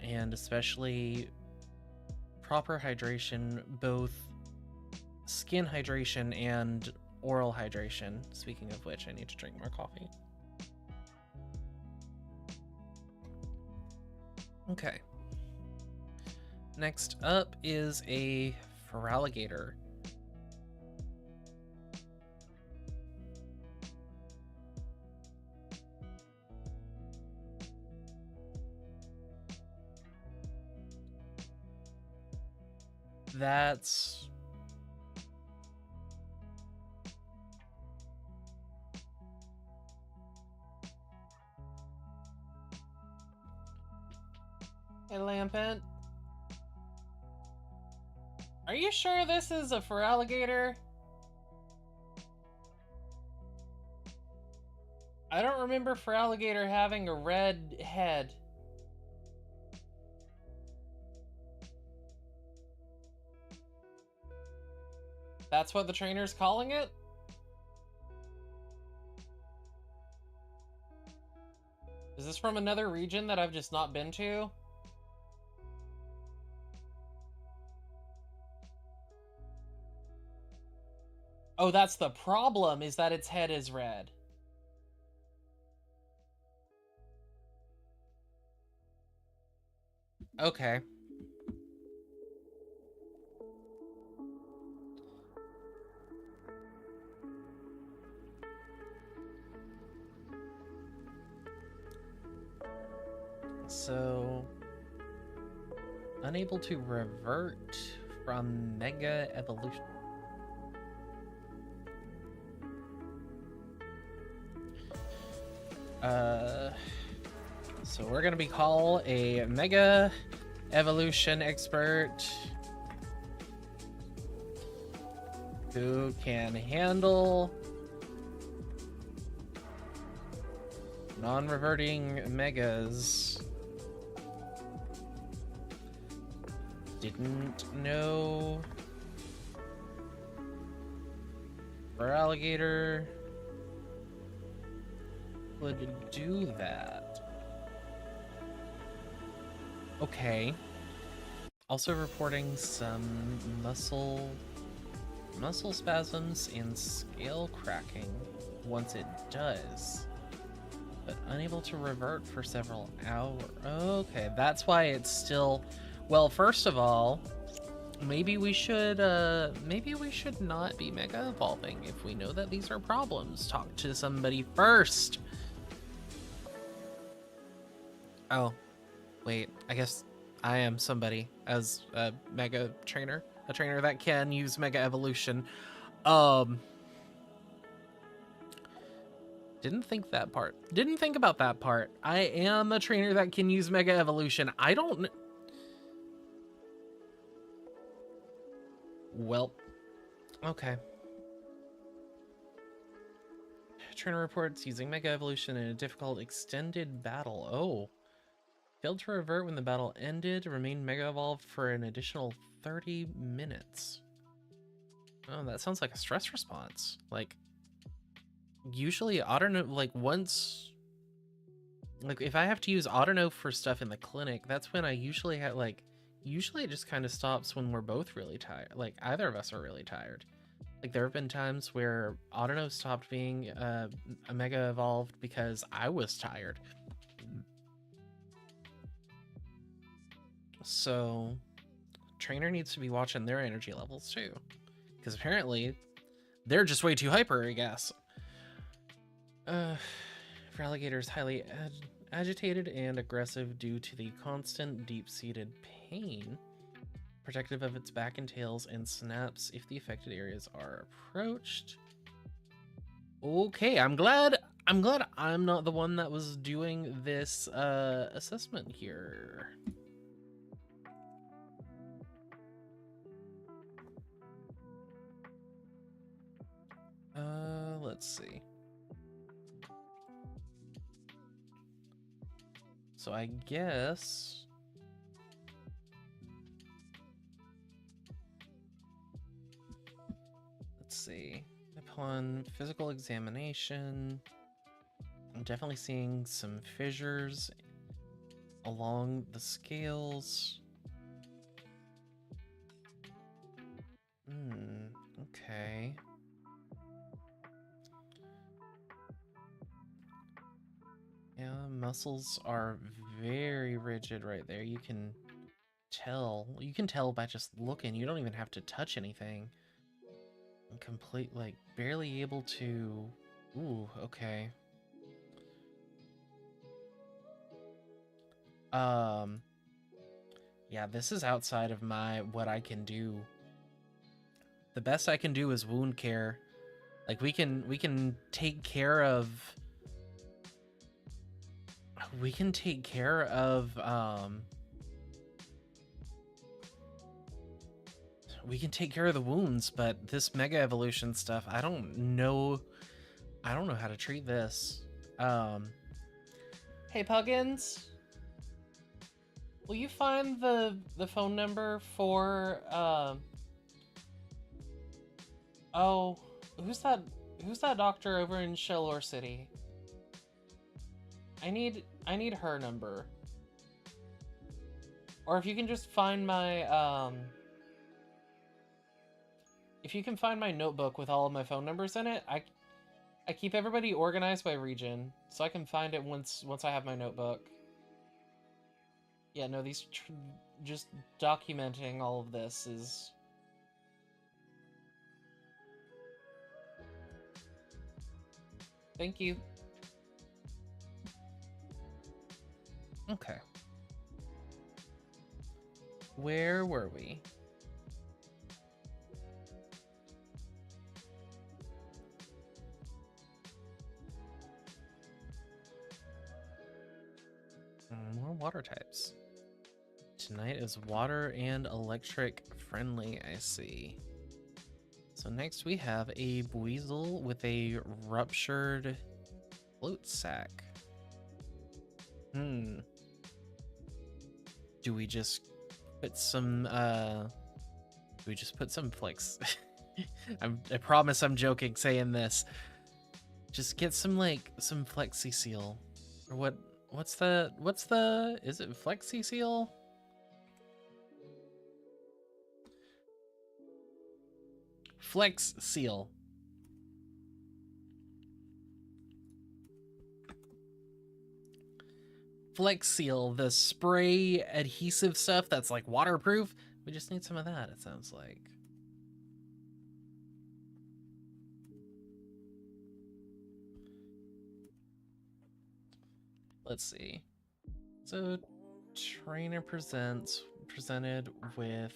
and especially proper hydration, both skin hydration and oral hydration. Speaking of which, I need to drink more coffee. Okay. Next up is a feraligator. That's Hey, Lampent. Are you sure this is a feraligator? I don't remember feraligator having a red head. That's what the trainer's calling it? Is this from another region that I've just not been to? Oh, that's the problem, is that its head is red. Okay. So, unable to revert from Mega Evolution. So we're gonna call a Mega Evolution expert who can handle non-reverting megas. Didn't know feraligator would do that. Okay. Also reporting some muscle spasms and scale cracking once it does, but unable to revert for several hours. Okay, that's why it's still... Well, first of all, maybe we should not be mega evolving if we know that these are problems. Talk to somebody first. Oh, wait, I guess I am somebody as a mega trainer, a trainer that can use mega evolution. Didn't think about that part. I am a trainer that can use mega evolution. I don't... Well, okay. Trainer reports using mega evolution in a difficult extended battle. Oh. Failed to revert when the battle ended. Remained mega evolved for an additional 30 minutes. Oh, that sounds like a stress response. Like, usually once... Like, if I have to use Autono for stuff in the clinic, that's when I usually have, like... Usually it just kind of stops when we're both really tired. Like, either of us are really tired. Like, there have been times where Autono stopped being a mega evolved because I was tired. So, trainer needs to be watching their energy levels too, because apparently they're just way too hyper, I guess. For alligators, highly agitated and aggressive due to the constant deep-seated pain, protective of its back and tails, and snaps if the affected areas are approached. Okay, I'm glad I'm not the one that was doing this assessment here. Let's see. So I guess... Let's see. Upon physical examination, I'm definitely seeing some fissures along the scales. Okay. Yeah, muscles are very rigid right there. You can tell. You can tell by just looking. You don't even have to touch anything. I'm like, barely able to... Ooh, okay. Yeah, this is outside of what I can do. The best I can do is wound care. Like, we can take care of... We can take care of, we can take care of the wounds, but this mega evolution stuff, I don't know how to treat this. Hey, Puggins, will you find the phone number for, oh, who's that doctor over in Shellor City? I need her number. Or if you can just find my, if you can find my notebook with all of my phone numbers in it, I keep everybody organized by region, so I can find it once I have my notebook. Yeah, no, just documenting all of this is... Thank you. Okay. Where were we? More water types. Tonight is water and electric friendly, I see. So next we have a Buizel with a ruptured float sac. Do we just put some flex? I promise I'm joking saying this. Just get some Flexi Seal. Or what's the is it Flexi Seal? Flex Seal. Flex Seal, the spray adhesive stuff that's like waterproof. We just need some of that, it sounds like. Let's see. So trainer presented with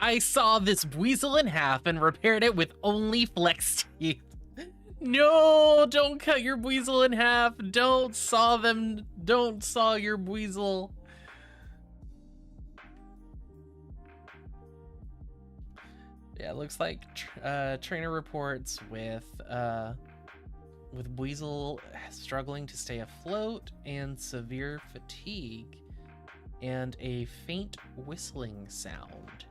I saw this weasel in half and repaired it with only flex teeth. No, don't cut your weasel in half. Don't saw them. Don't saw your weasel. Yeah, it looks like trainer reports with weasel struggling to stay afloat and severe fatigue and a faint whistling sound.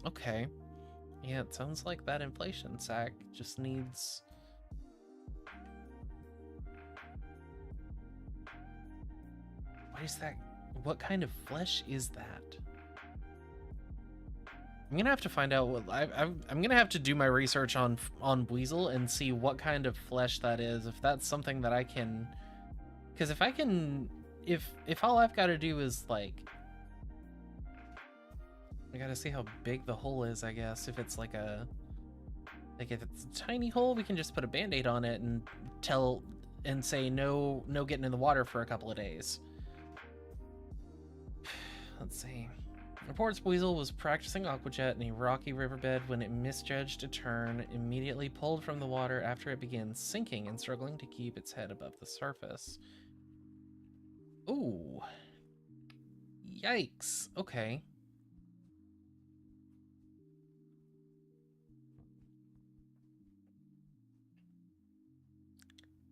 Okay. Yeah, it sounds like that inflation sac just needs... What is that? What kind of flesh is that? I'm gonna have to find out what I'm gonna have to do my research on weasel and see what kind of flesh that is. If that's something that I can, because if I can, if all I've got to do is like, I gotta see how big the hole is. I guess if it's like if it's a tiny hole, we can just put a band-aid on it and say no getting in the water for a couple of days. Let's see. Reports weasel was practicing aquajet in a rocky riverbed when it misjudged a turn, immediately pulled from the water after it began sinking and struggling to keep its head above the surface. Ooh. Yikes. Okay.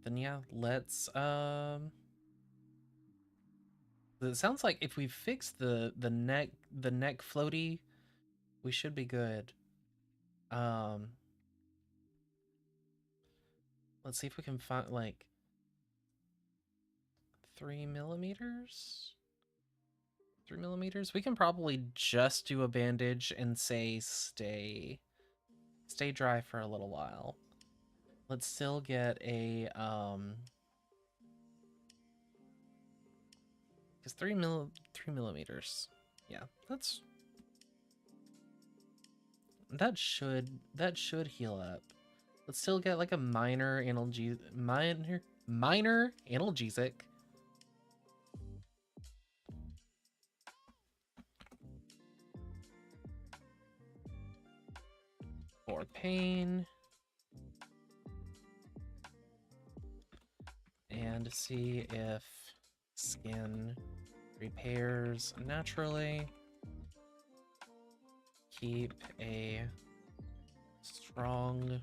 Then yeah, let's it sounds like if we fix the neck floaty, we should be good. Let's see if we can find like 3 millimeters. 3 millimeters. We can probably just do a bandage and say stay dry for a little while. Let's still get a because 3 millimeters. Yeah, that should heal up. Let's still get like a minor analgesic. For pain. And see if skin repairs naturally. Keep a strong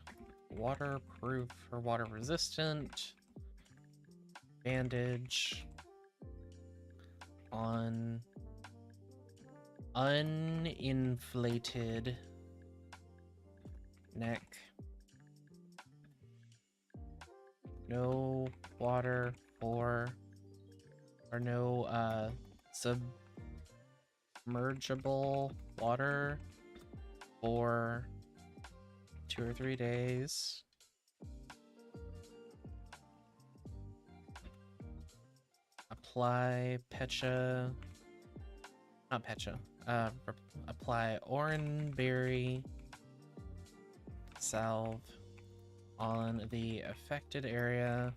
waterproof or water resistant bandage on uninflated neck. No water or no submergible water for 2 or 3 days. Apply apply oranberry salve on the affected area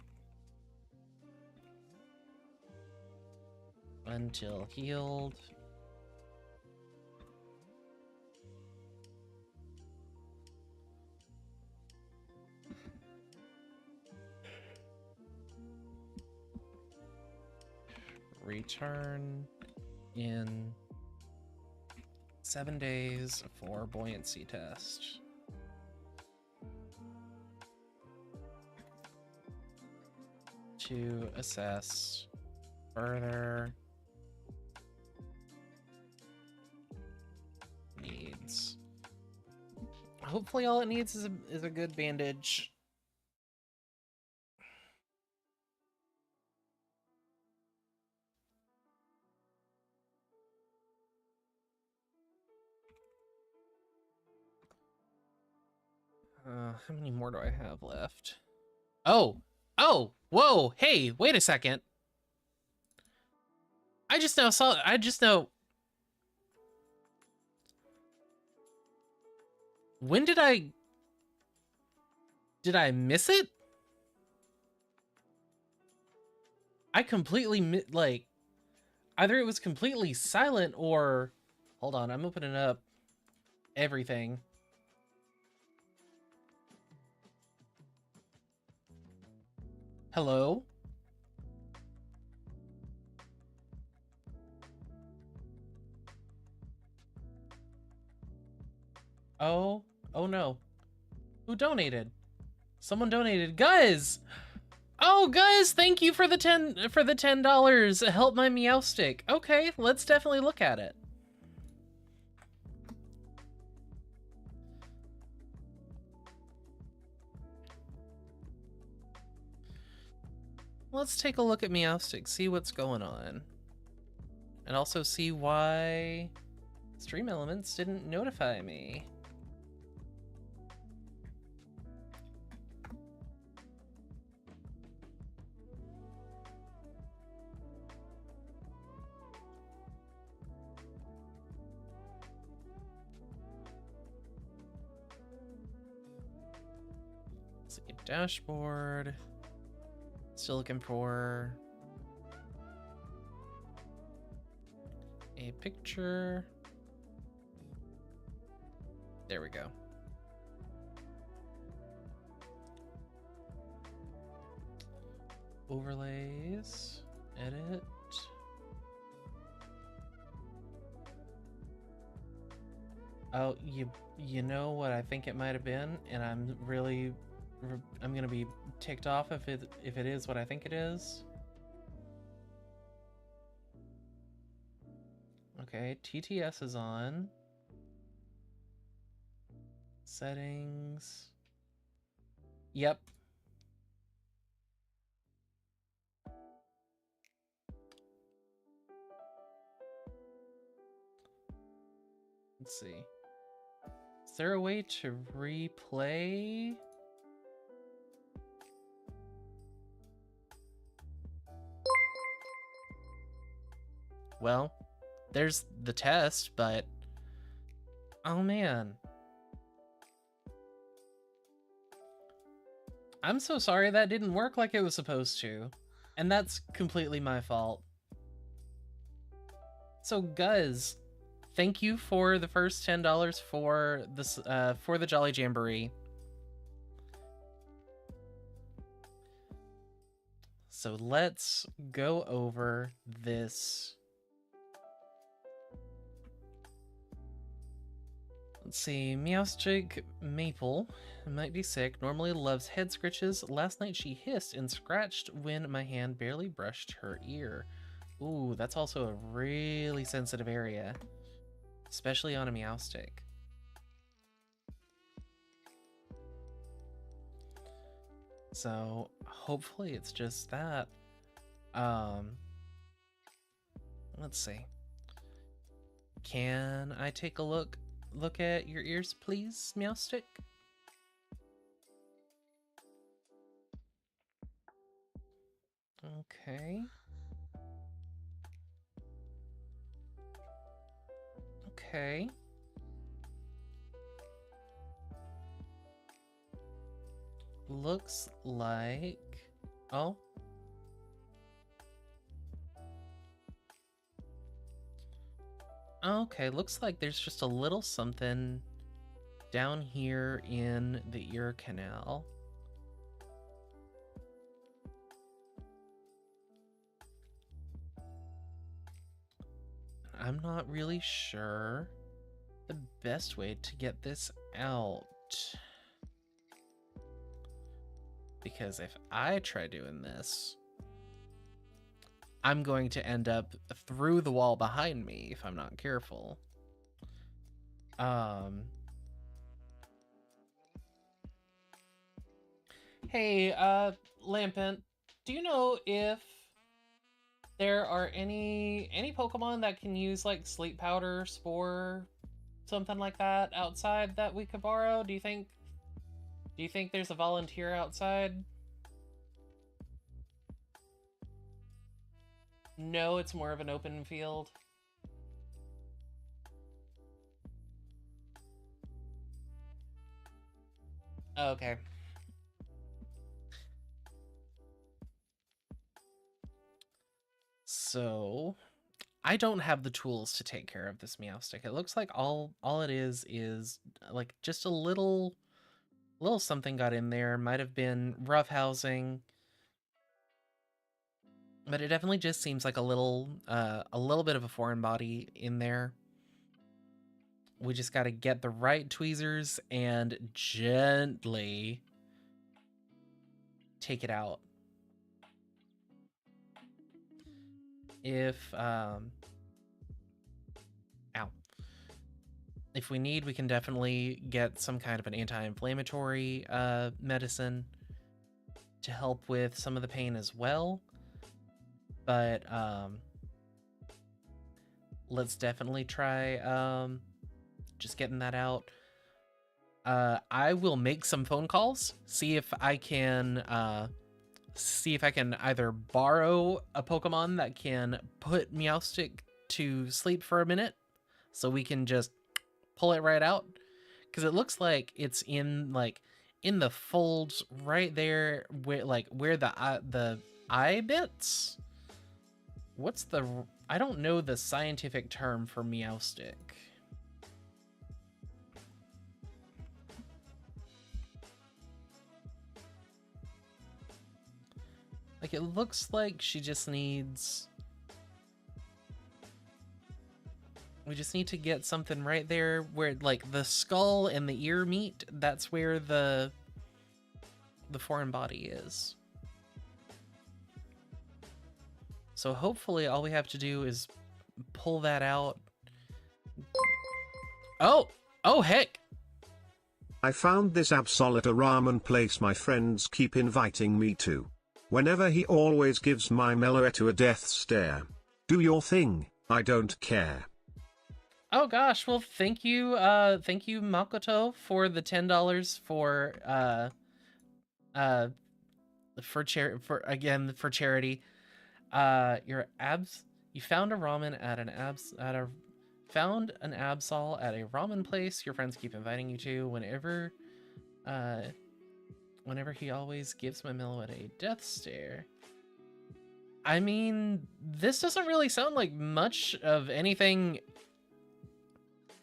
until healed. Return in 7 days for buoyancy test. To assess further needs. Hopefully all it needs is a good bandage. How many more do I have left? Oh! Oh! Whoa! Hey, wait a second. I just know. When did I miss it? I completely, like, either it was completely silent or, hold on, I'm opening up everything. Hello? Oh no. Who donated? Someone donated. Guys! Oh, guys, thank you for the $10. Help my meow stick. Okay, let's definitely look at it. Let's take a look at Meowstick, see what's going on. And also see why Stream Elements didn't notify me. Let's see, dashboard. Still looking for a picture. There we go. Overlays, edit. Oh, you know what I think it might have been, and I'm gonna be ticked off if it is what I think it is. Okay, TTS is on. Settings. Yep. Let's see. Is there a way to replay? Well, there's the test, but oh man. I'm so sorry that didn't work like it was supposed to. And that's completely my fault. So guys, thank you for the first $10 for this for the Jolly Jamboree. So let's go over this. Let's see, Meowstick Maple might be sick, normally loves head scratches. Last night she hissed and scratched when my hand barely brushed her ear. Ooh, that's also a really sensitive area, especially on a Meowstick. So hopefully it's just that. Let's see. Can I take a look at your ears, please, Meowstick? Okay. Okay. Looks like... Oh. Okay, looks like there's just a little something down here in the ear canal. I'm not really sure the best way to get this out. Because if I try doing this, I'm going to end up through the wall behind me if I'm not careful. Hey, Lampent, do you know if there are any Pokemon that can use like sleep powder, spore, something like that outside that we could borrow? Do you think Do you think there's a volunteer outside? No, it's more of an open field. Okay. So, I don't have the tools to take care of this Meowstick. It looks like all it is like just a little something got in there. Might have been roughhousing, but it definitely just seems like a little bit of a foreign body in there. We just got to get the right tweezers and gently take it out. If ow. If we need, we can definitely get some kind of an anti-inflammatory medicine to help with some of the pain as well. But let's definitely try just getting that out. I will make some phone calls, see if I can either borrow a Pokemon that can put Meowstick to sleep for a minute, so we can just pull it right out, because it looks like it's in the folds right there where the eye bits. What's the I don't know the scientific term for Meowstick. Like, it looks like she just needs... We just need to get something right there where, like, the skull and the ear meet. That's where the foreign body is. So hopefully all we have to do is pull that out. Oh! Oh, heck! I found this Absol at a ramen place my friends keep inviting me to. Whenever he always gives my Meloetta a death stare. Do your thing, I don't care. Oh gosh, well thank you Makoto for the $10 for charity. You found a ramen found an Absol at a ramen place your friends keep inviting you to. Whenever he always gives my Meloetta a death stare. I mean, this doesn't really sound like much of anything.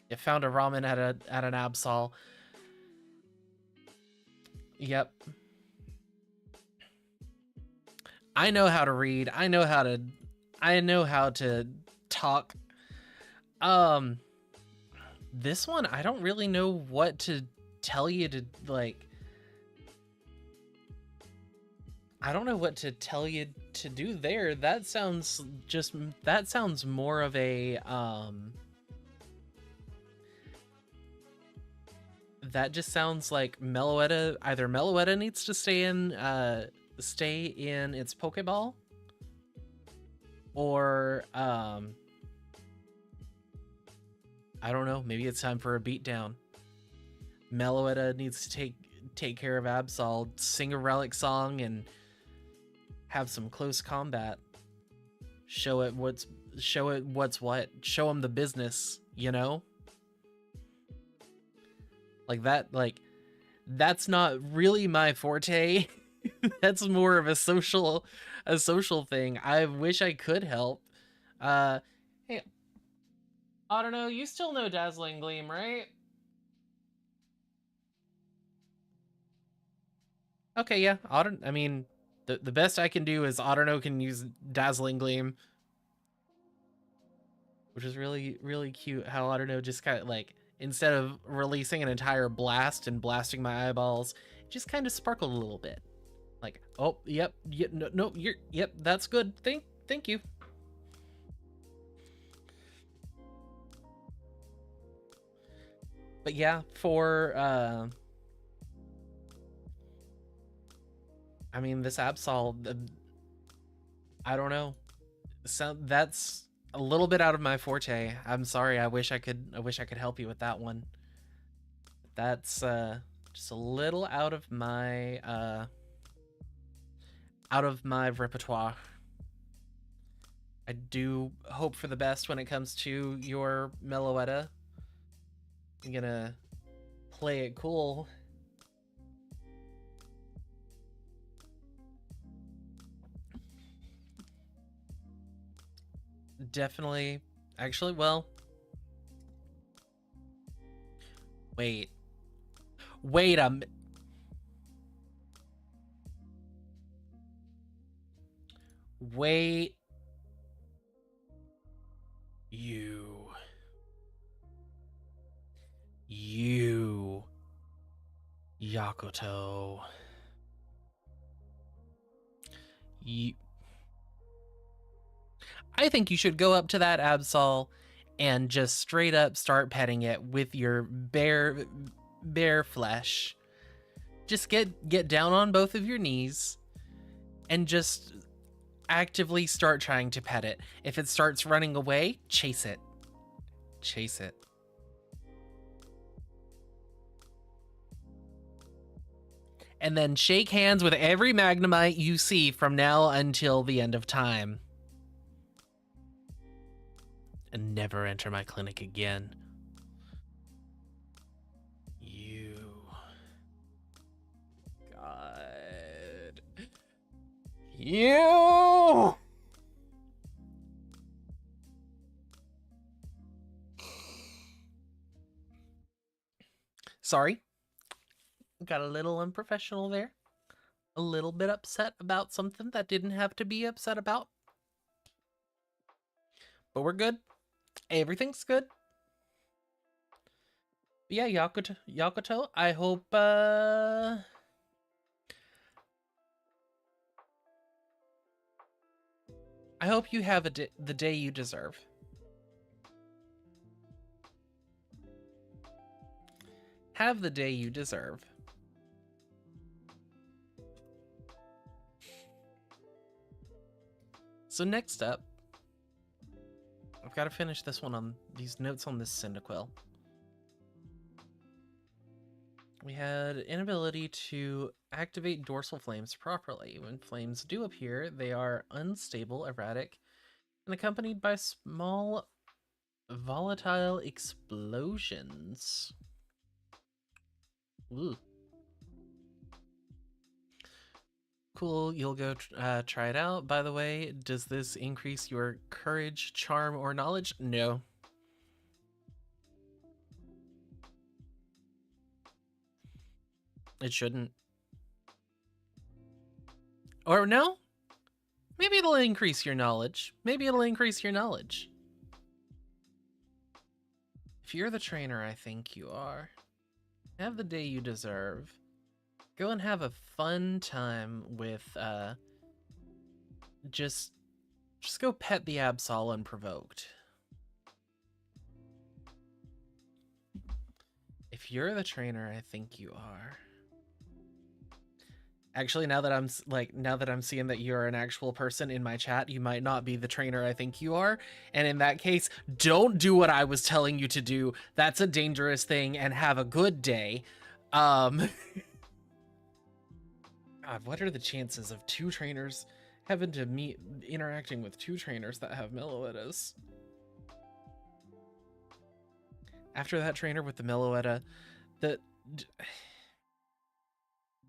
You found a ramen at an Absol. Yep. I know how to read. I know how to talk. This one, I don't really know what to tell you to, like... I don't know what to tell you to do there. That sounds more of a, that just sounds like Meloetta, either Meloetta needs to stay in its Pokeball, or, I don't know, maybe it's time for a beatdown. Meloetta needs to take care of Absol, sing a relic song, and have some close combat. Show it what's what. Show him the business, you know? That's not really my forte. That's more of a social thing. I wish I could help. Hey, I don't know, you still know Dazzling Gleam, right? Okay, yeah. I mean, the best I can do is Otterno can use Dazzling Gleam, which is really, really cute how Otterno just kind of, like, instead of releasing an entire blast and blasting my eyeballs, it just kind of sparkled a little bit. Like, oh, yep, no, yep, that's good. Thank you. But yeah, for, I mean, this Absol, I don't know. So that's a little bit out of my forte. I'm sorry. I wish I could help you with that one. That's Just a little out of my repertoire. I do hope for the best when it comes to your Meloetta. I'm gonna play it cool. Definitely. Actually, well. Wait a minute. Wait. You. Yakuto. I think you should go up to that Absol and just straight up start petting it with your bare flesh. Just get down on both of your knees and just actively start trying to pet it. If it starts running away, chase it. Chase it. And then shake hands with every Magnemite you see from now until the end of time. And never enter my clinic again. You. God. You! Sorry. Got a little unprofessional there. A little bit upset about something that didn't have to be upset about. But we're good. Everything's good. But yeah, Yakuto, I hope you have the day you deserve. Have the day you deserve. So next up, I've got to finish this one on these notes on this Cyndaquil. We had inability to activate dorsal flames properly. When flames do appear, they are unstable, erratic, and accompanied by small volatile explosions. Ooh. Cool, you'll go try it out. By the way, does this increase your courage, charm, or knowledge? No. It shouldn't. Or no? Maybe it'll increase your knowledge. Maybe it'll increase your knowledge. If you're the trainer I think you are, have the day you deserve. Go and have a fun time with, just go pet the Absol unprovoked. If you're the trainer I think you are. Actually, now that I'm seeing that you're an actual person in my chat, you might not be the trainer I think you are. And in that case, don't do what I was telling you to do. That's a dangerous thing, and have a good day. God, what are the chances of two trainers having to meet interacting with two trainers that have Meloettas? After that trainer with the Meloetta, it's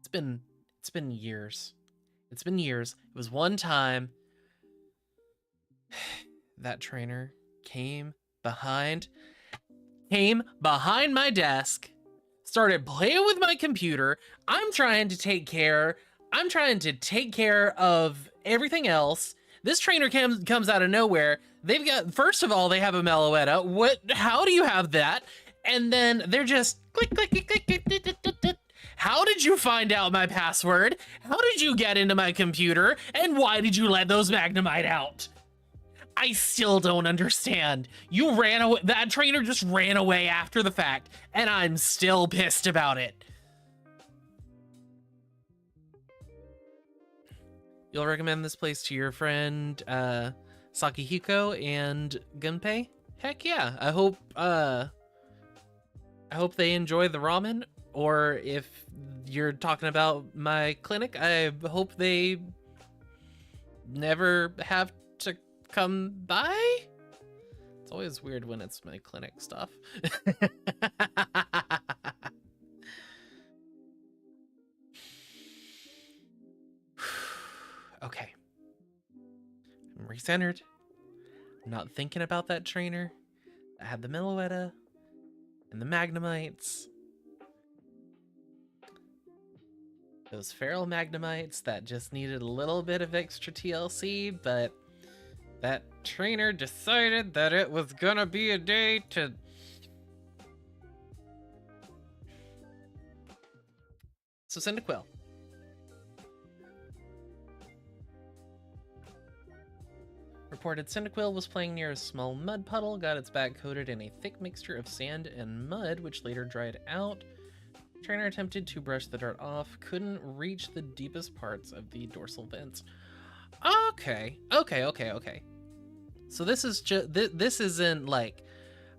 been years. It's been years. It was one time that trainer came behind my desk, started playing with my computer. I'm trying to take care of everything else. This trainer comes out of nowhere. First of all, they have a Meloetta. How do you have that? And then they're just click, click, click, click, click, click, click, click, click. How did you find out my password? How did you get into my computer? And why did you let those Magnemite out? I still don't understand. You ran away. That trainer just ran away after the fact, and I'm still pissed about it. You'll recommend this place to your friend Sakihiko and Gunpei? Heck yeah. I hope they enjoy the ramen, Or if you're talking about my clinic, I hope they never have to come by. It's always weird when it's my clinic stuff. Okay. I'm recentered. I'm not thinking about that trainer. I had the Meloetta and the Magnemites. Those feral Magnemites that just needed a little bit of extra TLC, but that trainer decided that it was gonna be a day to... So Cyndaquil. Reported Cyndaquil was playing near a small mud puddle, got its back coated in a thick mixture of sand and mud, which later dried out. Trainer attempted to brush the dirt off, couldn't reach the deepest parts of the dorsal vents. Okay. So this is just this isn't like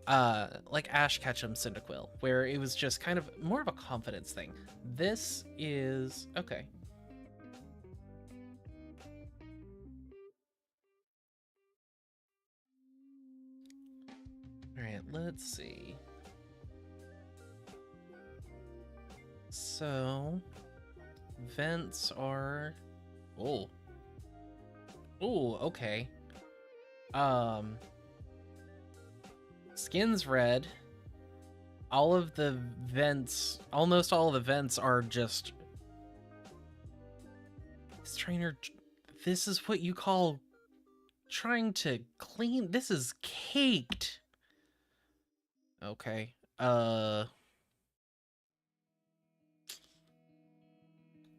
Ash Ketchum Cyndaquil, where it was just kind of more of a confidence thing. This is okay. All right, let's see. So, vents are... Oh, okay. Skin's red. All of the vents, almost all of the vents are just... This trainer, this is what you call trying to clean? This is caked. Okay.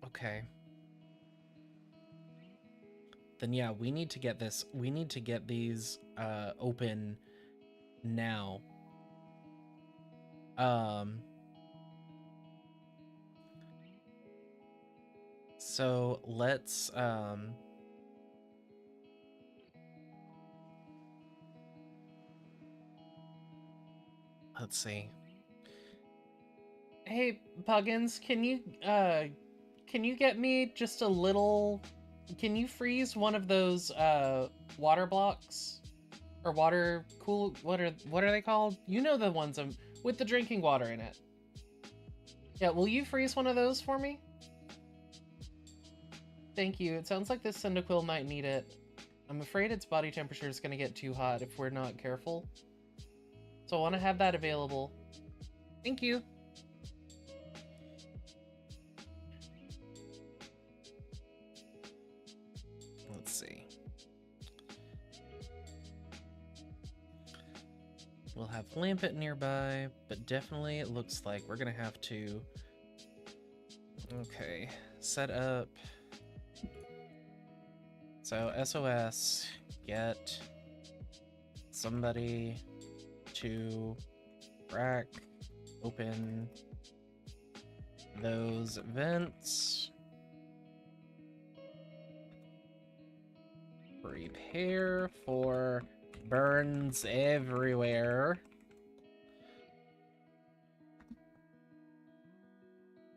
Okay. Then yeah, we need to get this. We need to get these open now. So let's see. Hey, Puggins, can you get me just a little... Can you freeze one of those water blocks? Or water cool... What are they called? You know the ones with the drinking water in it. Yeah, will you freeze one of those for me? Thank you. It sounds like this Cyndaquil might need it. I'm afraid its body temperature is going to get too hot if we're not careful. So I want to have that available. Thank you. Let's see. We'll have Lampet nearby, but definitely it looks like we're going to have to... Okay, set up... So SOS, get somebody to crack open those vents. Prepare for burns everywhere.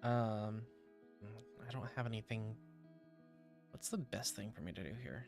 I don't have anything. What's the best thing for me to do here?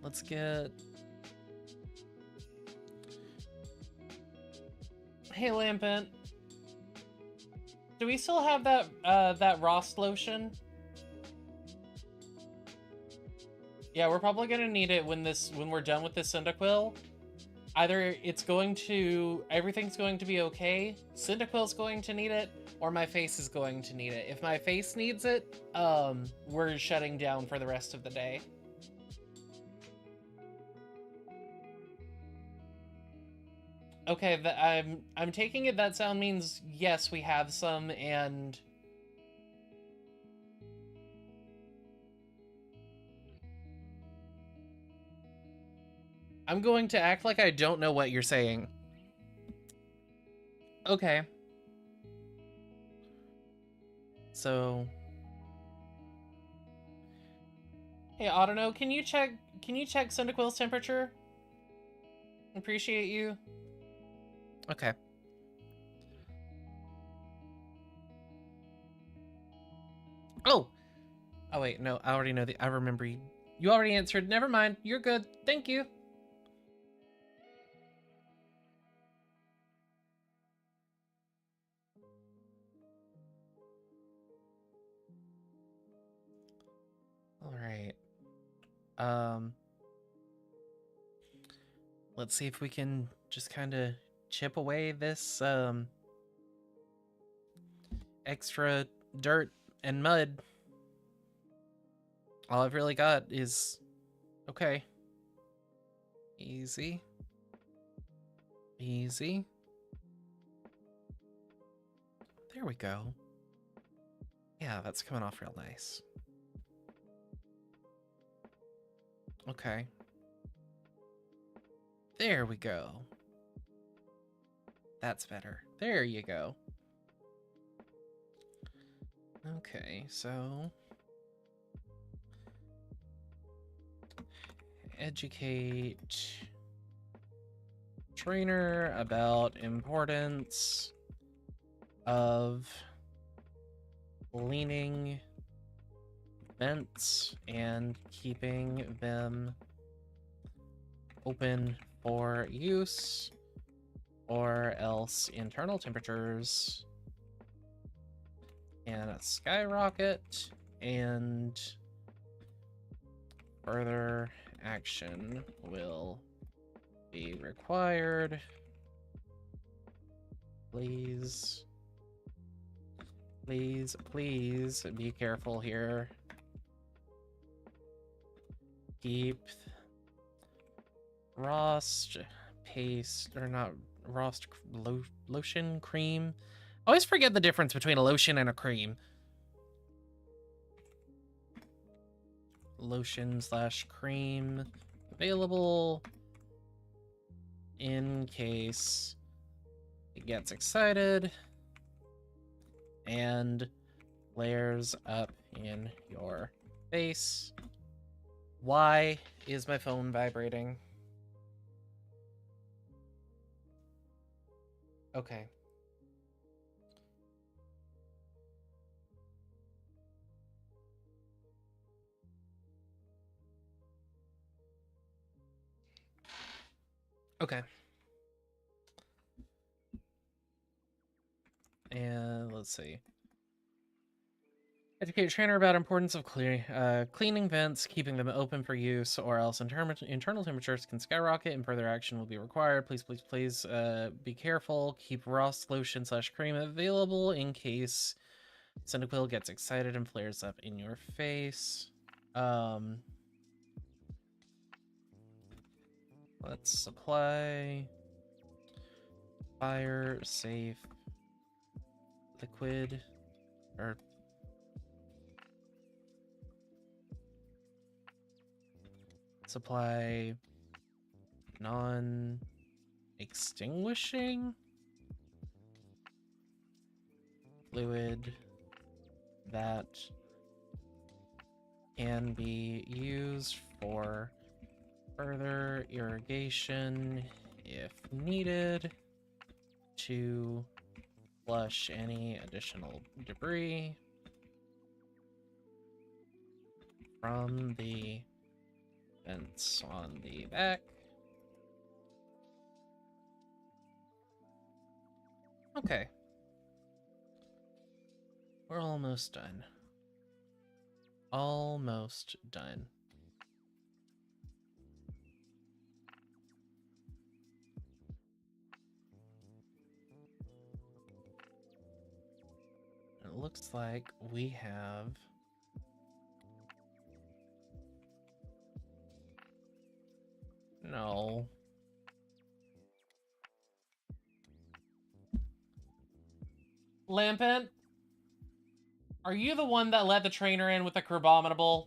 Let's get... Hey, Lampent. Do we still have that that Rost lotion? Yeah, we're probably gonna need it when we're done with this Cyndaquil. Either it's going to... Everything's going to be okay, Cyndaquil's going to need it, or my face is going to need it. If my face needs it, we're shutting down for the rest of the day. Okay, I'm taking it that sound means yes, we have some, and I'm going to act like I don't know what you're saying. Okay. So, hey, Autono, can you check Cyndaquil's temperature? Appreciate you. Okay. Oh! Oh wait, no, I already know I remember you. You already answered. Never mind. You're good. Thank you. All right. Let's see if we can just kind of chip away this extra dirt and mud. All I've really got is okay. Easy. Easy. There we go. Yeah, that's coming off real nice. Okay. There we go. That's better. There you go. Okay, so educate trainer about importance of cleaning vents and keeping them open for use, or else internal temperatures can skyrocket and further action will be required. Please be careful here. Keep Rost paste, or not Rost lotion cream. I always forget the difference between a lotion and a cream. Lotion / cream available in case it gets excited and flares up in your face. Why is my phone vibrating? Okay. Okay. And let's see. Educate trainer about importance of cleaning vents, keeping them open for use, or else internal temperatures can skyrocket and further action will be required. Please be careful. Keep Ross lotion / cream available in case Cyndaquil gets excited and flares up in your face. Let's supply fire safe liquid or supply non-extinguishing fluid that can be used for further irrigation if needed to flush any additional debris from the vents on the back. Okay. We're almost done. Almost done. It looks like we have no. Lampent, are you the one that let the trainer in with the Crabominable?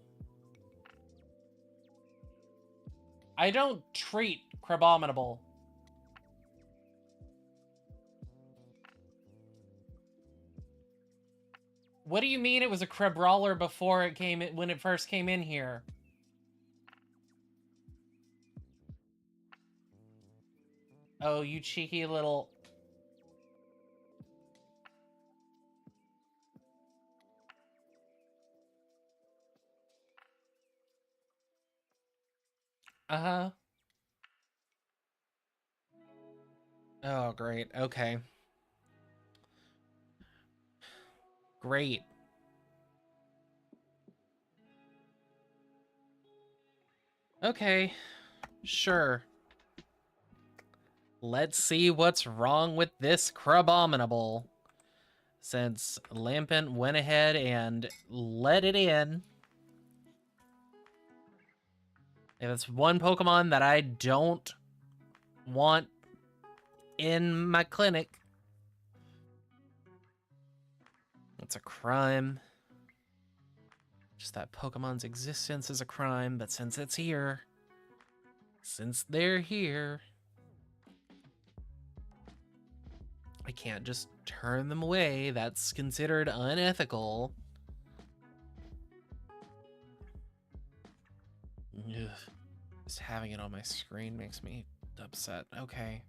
I don't treat Crabominable. What do you mean it was a Crabrawler before it came in, when it first came in here? Oh, you cheeky little... Uh-huh. Oh, great. Okay. Great. Okay. Sure. Let's see what's wrong with this Crabominable. Since Lampent went ahead and let it in. If it's one Pokemon that I don't want in my clinic, it's a crime. Just that Pokemon's existence is a crime, but since it's here, since they're here, I can't just turn them away. That's considered unethical. Ugh. Just having it on my screen makes me upset. Okay.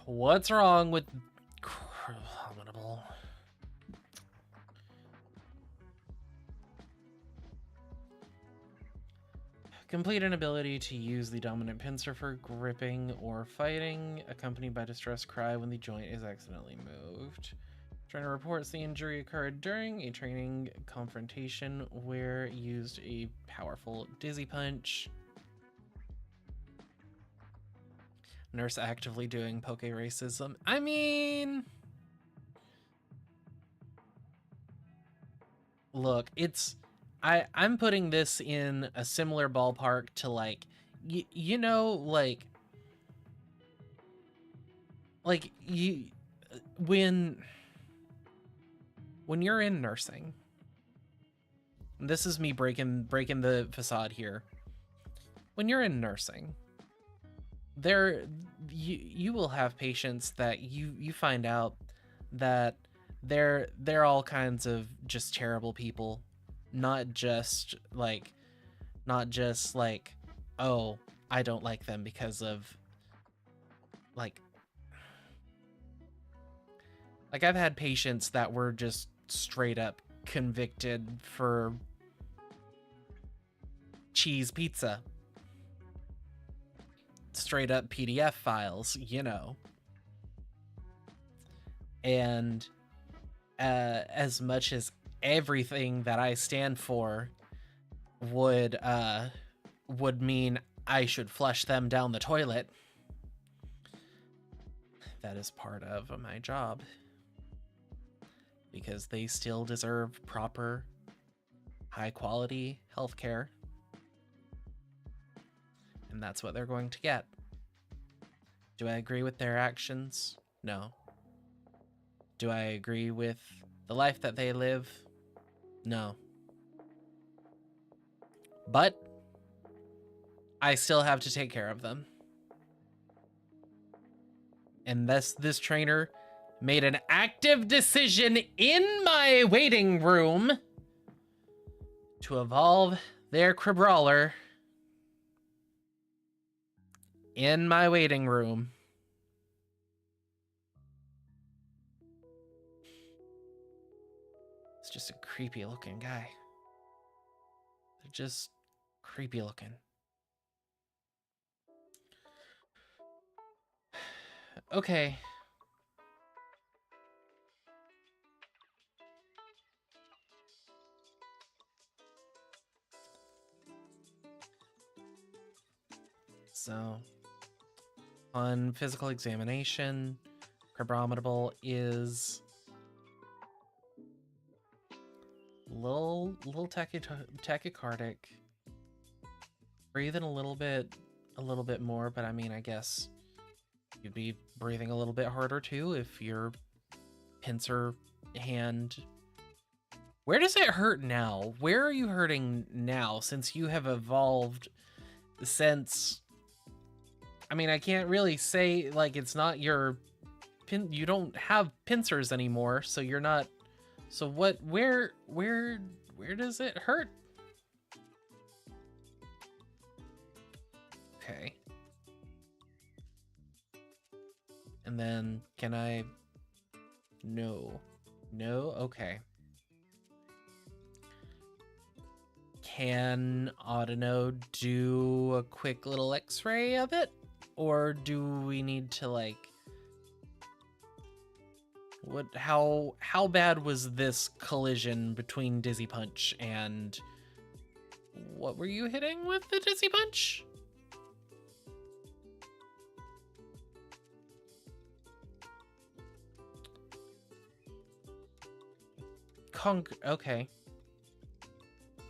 What's wrong with Crabominable? Complete an ability to use the dominant pincer for gripping or fighting, accompanied by distress cry when the joint is accidentally moved. Trainer reports the injury occurred during a training confrontation where used a powerful dizzy punch. Nurse actively doing poke racism. I mean... Look, it's... I'm putting this in a similar ballpark to, like, you know, like you, when you're in nursing, this is me breaking the facade here. When you're in nursing, you will have patients that you find out that they're all kinds of just terrible people. Not just like, oh, I don't like them because of like I've had patients that were just straight up convicted for cheese pizza. Straight up PDF files, you know. And as much as everything that I stand for would mean I should flush them down the toilet, that is part of my job, because they still deserve proper, high quality healthcare, and that's what they're going to get. Do I agree with their actions? No. Do I agree with the life that they live? No. But I still have to take care of them. And this trainer made an active decision in my waiting room to evolve their Crabrawler in my waiting room. It's just a creepy looking guy. They're just creepy looking. Okay. So, on physical examination, Crabominable is little tachycardic, breathing a little bit more, but I mean, I guess you'd be breathing a little bit harder too if your pincer hand... Where does it hurt now? Where are you hurting now, since you have evolved since, I mean, I can't really say, like, it's not your you don't have pincers anymore, so you're not, so what, where does it hurt? Okay. And then, can I, no, okay. Can Audino do a quick little x-ray of it? Or do we need to, like, what, how bad was this collision between Dizzy Punch and what were you hitting with the Dizzy Punch? Okay.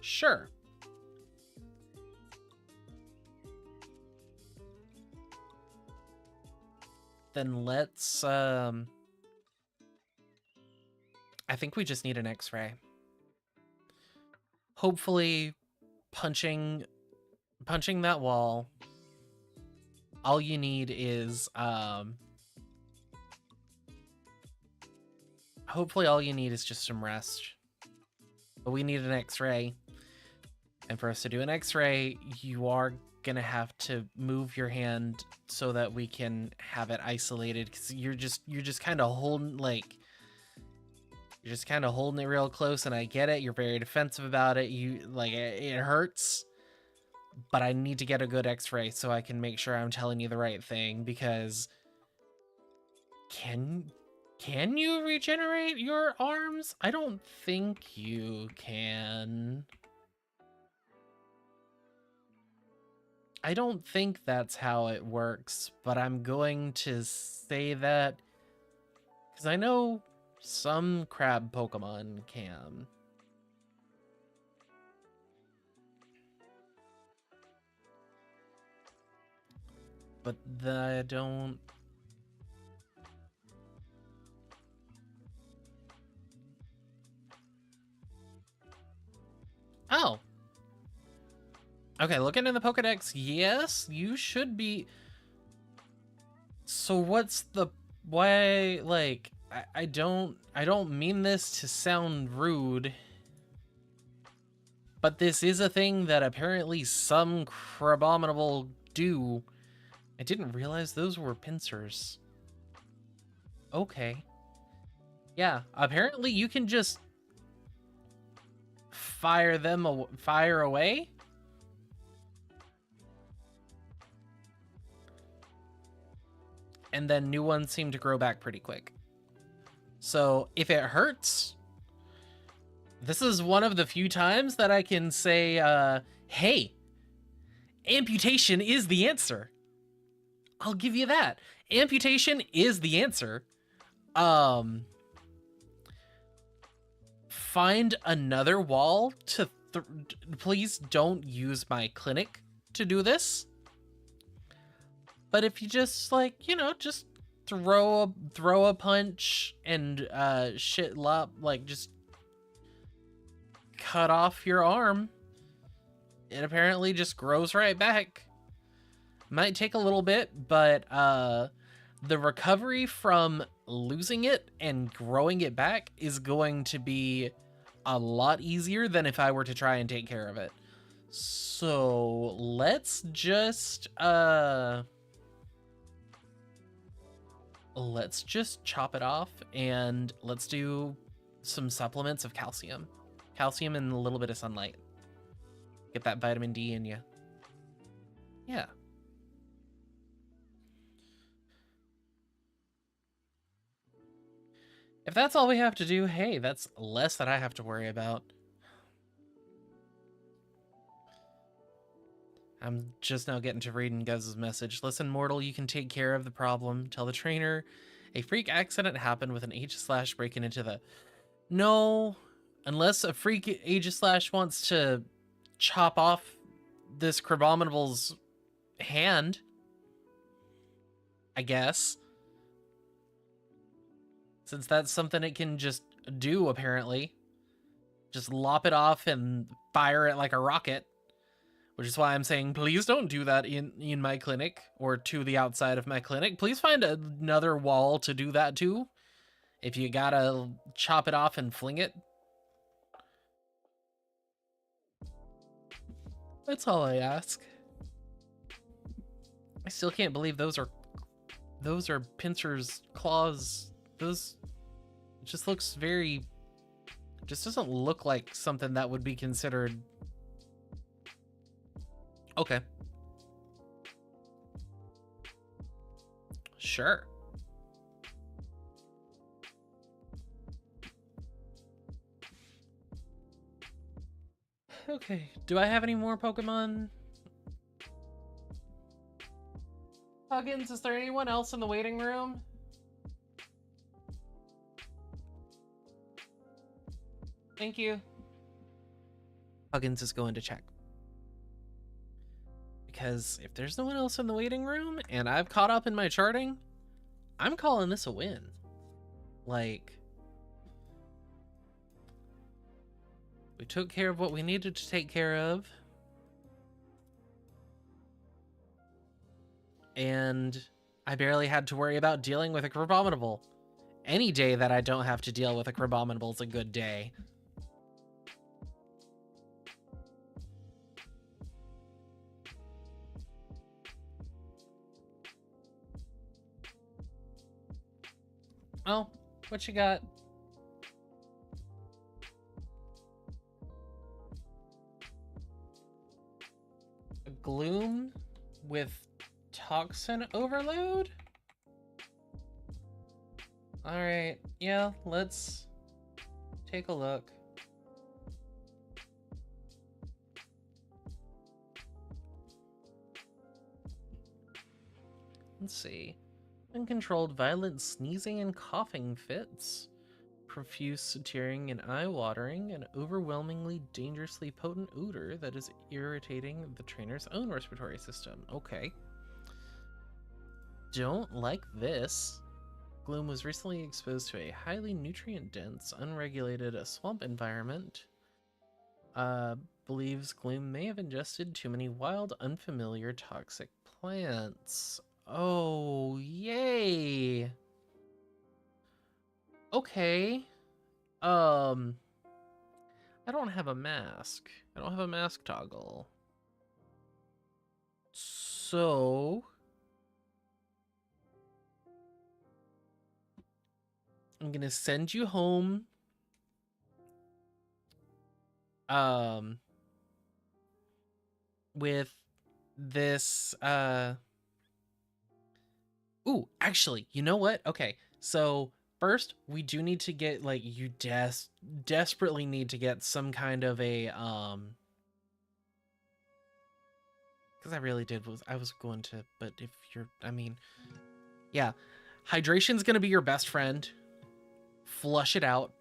Sure. Then let's, I think we just need an x-ray. Hopefully punching that wall, all you need is, hopefully all you need is just some rest. But we need an x-ray. And for us to do an x-ray, you are gonna have to move your hand so that we can have it isolated, because you're just kind of holding, like, you're just kind of holding it real close, and I get it, you're very defensive about it, you, like, it hurts, but I need to get a good x-ray so I can make sure I'm telling you the right thing, because can you regenerate your arms? I don't think you can. I don't think that's how it works, but I'm going to say that because I know some crab Pokemon can. But I don't... Oh. Okay, looking in the Pokedex, yes, you should be... So what's the... Why, like, I don't mean this to sound rude, but this is a thing that apparently some Crabominable do. I didn't realize those were pincers. Okay. Yeah, apparently you can just fire away? And then new ones seem to grow back pretty quick. So if it hurts, this is one of the few times that I can say, hey, amputation is the answer. I'll give you that. Amputation is the answer. Find another wall to, please don't use my clinic to do this. But if you just, like, you know, just throw a punch and like, just cut off your arm, it apparently just grows right back. Might take a little bit, but the recovery from losing it and growing it back is going to be a lot easier than if I were to try and take care of it. So let's just chop it off, and let's do some supplements of calcium. Calcium and a little bit of sunlight. Get that vitamin D in you. Yeah. If that's all we have to do, hey, that's less that I have to worry about. I'm just now getting to reading Guz's message. Listen, mortal, you can take care of the problem. Tell the trainer a freak accident happened with an Aegislash breaking into the... No, unless a freak Aegislash wants to chop off this Crabominable's hand, I guess. Since that's something it can just do, apparently. Just lop it off and fire it like a rocket. which is why I'm saying please don't do that in my clinic or to the outside of my clinic. Please find another wall to do that to. If you gotta chop it off and fling it. That's all I ask. I still can't believe those are pincers, claws. Those, it just looks very, it just doesn't look like something that would be considered. Okay. Sure. Okay, do I have any more Pokemon? Huggins, is there anyone else in the waiting room? Thank you. Huggins is going to check. Because if there's no one else in the waiting room and I've caught up in my charting, I'm calling this a win. Like, we took care of what we needed to take care of. And I barely had to worry about dealing with a Crabominable. Any day that I don't have to deal with a Crabominable is a good day. Oh, what you got? A Gloom with toxin overload? Alright, yeah, let's take a look. Let's see. Uncontrolled violent sneezing and coughing fits. Profuse tearing and eye-watering, an overwhelmingly dangerously potent odor that is irritating the trainer's own respiratory system. Okay. Don't like this. Gloom was recently exposed to a highly nutrient-dense, unregulated swamp environment. Believes Gloom may have ingested too many wild, unfamiliar, toxic plants. Oh, yay! Okay. I don't have a mask. I don't have a mask toggle. So I'm gonna send you home. With this, ooh, actually, you know what? Okay, so first, we do need to get, like, you desperately need to get some kind of a, because I really did, I was going to, but if you're, I mean, yeah, hydration's gonna be your best friend. Flush it out.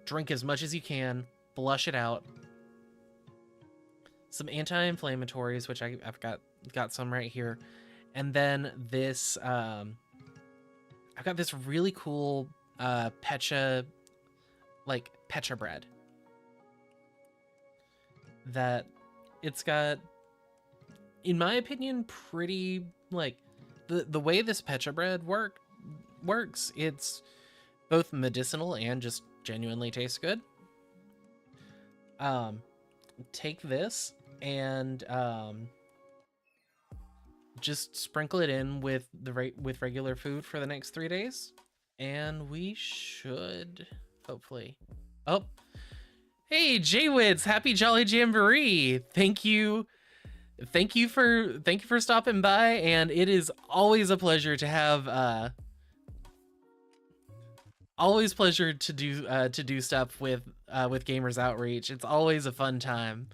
Drink as much as you can. Flush it out. Some anti-inflammatories, which I've got some right here. And then this, I've got this really cool Pecha bread. That it's got, in my opinion, pretty, like, the way this Pecha bread works, it's both medicinal and just genuinely tastes good. Take this and just sprinkle it in with regular food for the next 3 days, and we should hopefully. Oh, hey Jaywitz, happy Jolly Jamboree! Thank you for stopping by, and it is always a pleasure to have always pleasure to do stuff with Gamers Outreach. It's always a fun time.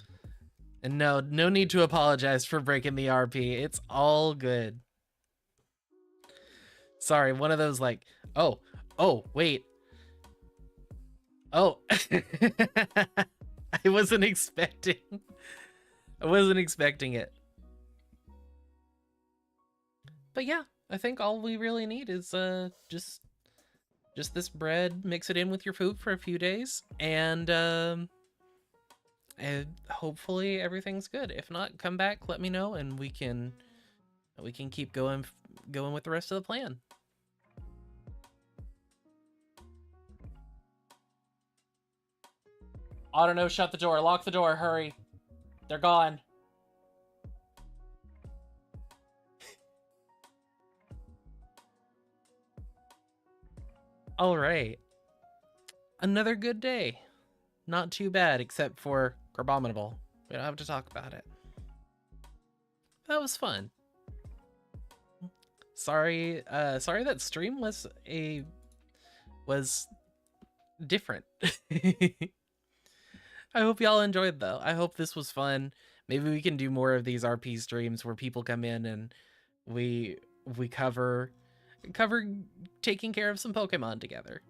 And no need to apologize for breaking the RP. It's all good. Sorry, one of those like, oh, wait. Oh. I wasn't expecting it. But yeah, I think all we really need is just this bread, mix it in with your food for a few days, and And hopefully everything's good. If not, come back, let me know, and we can keep going with the rest of the plan. I don't know, shut the door, lock the door, hurry. They're gone. All right. Another good day. Not too bad, except for Garbominable. We don't have to talk about it. That was fun. Sorry that stream was different. I hope y'all enjoyed though. I hope this was fun. Maybe we can do more of these RP streams where people come in and we cover taking care of some Pokemon together.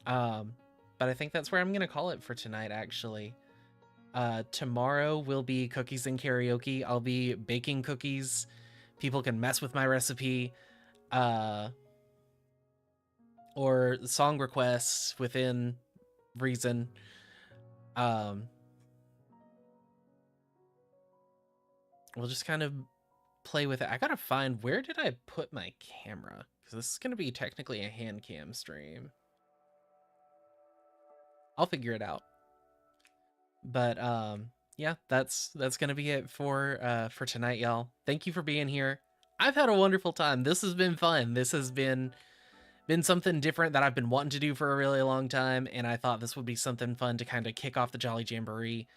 But I think that's where I'm gonna call it for tonight, actually. Tomorrow will be cookies and karaoke. I'll be baking cookies. People can mess with my recipe. Or song requests within reason. We'll just kind of play with it. I gotta find, where did I put my camera? Because this is gonna be technically a hand cam stream. I'll figure it out. But yeah, that's gonna be it for tonight, y'all. Thank you for being here. I've had a wonderful time. This has been fun. This has been something different that I've been wanting to do for a really long time, and I thought this would be something fun to kind of kick off the Jolly Jamboree.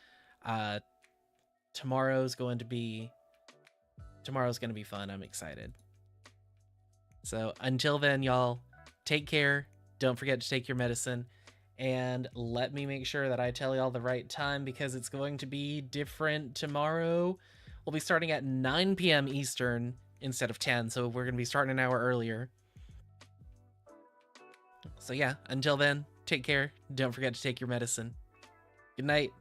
Tomorrow's gonna be fun. I'm excited. So until then, y'all, take care. Don't forget to take your medicine. And let me make sure that I tell y'all the right time, because it's going to be different tomorrow. We'll be starting at 9 p.m. Eastern instead of 10, so we're going to be starting an hour earlier. So yeah, until then, take care. Don't forget to take your medicine. Good night.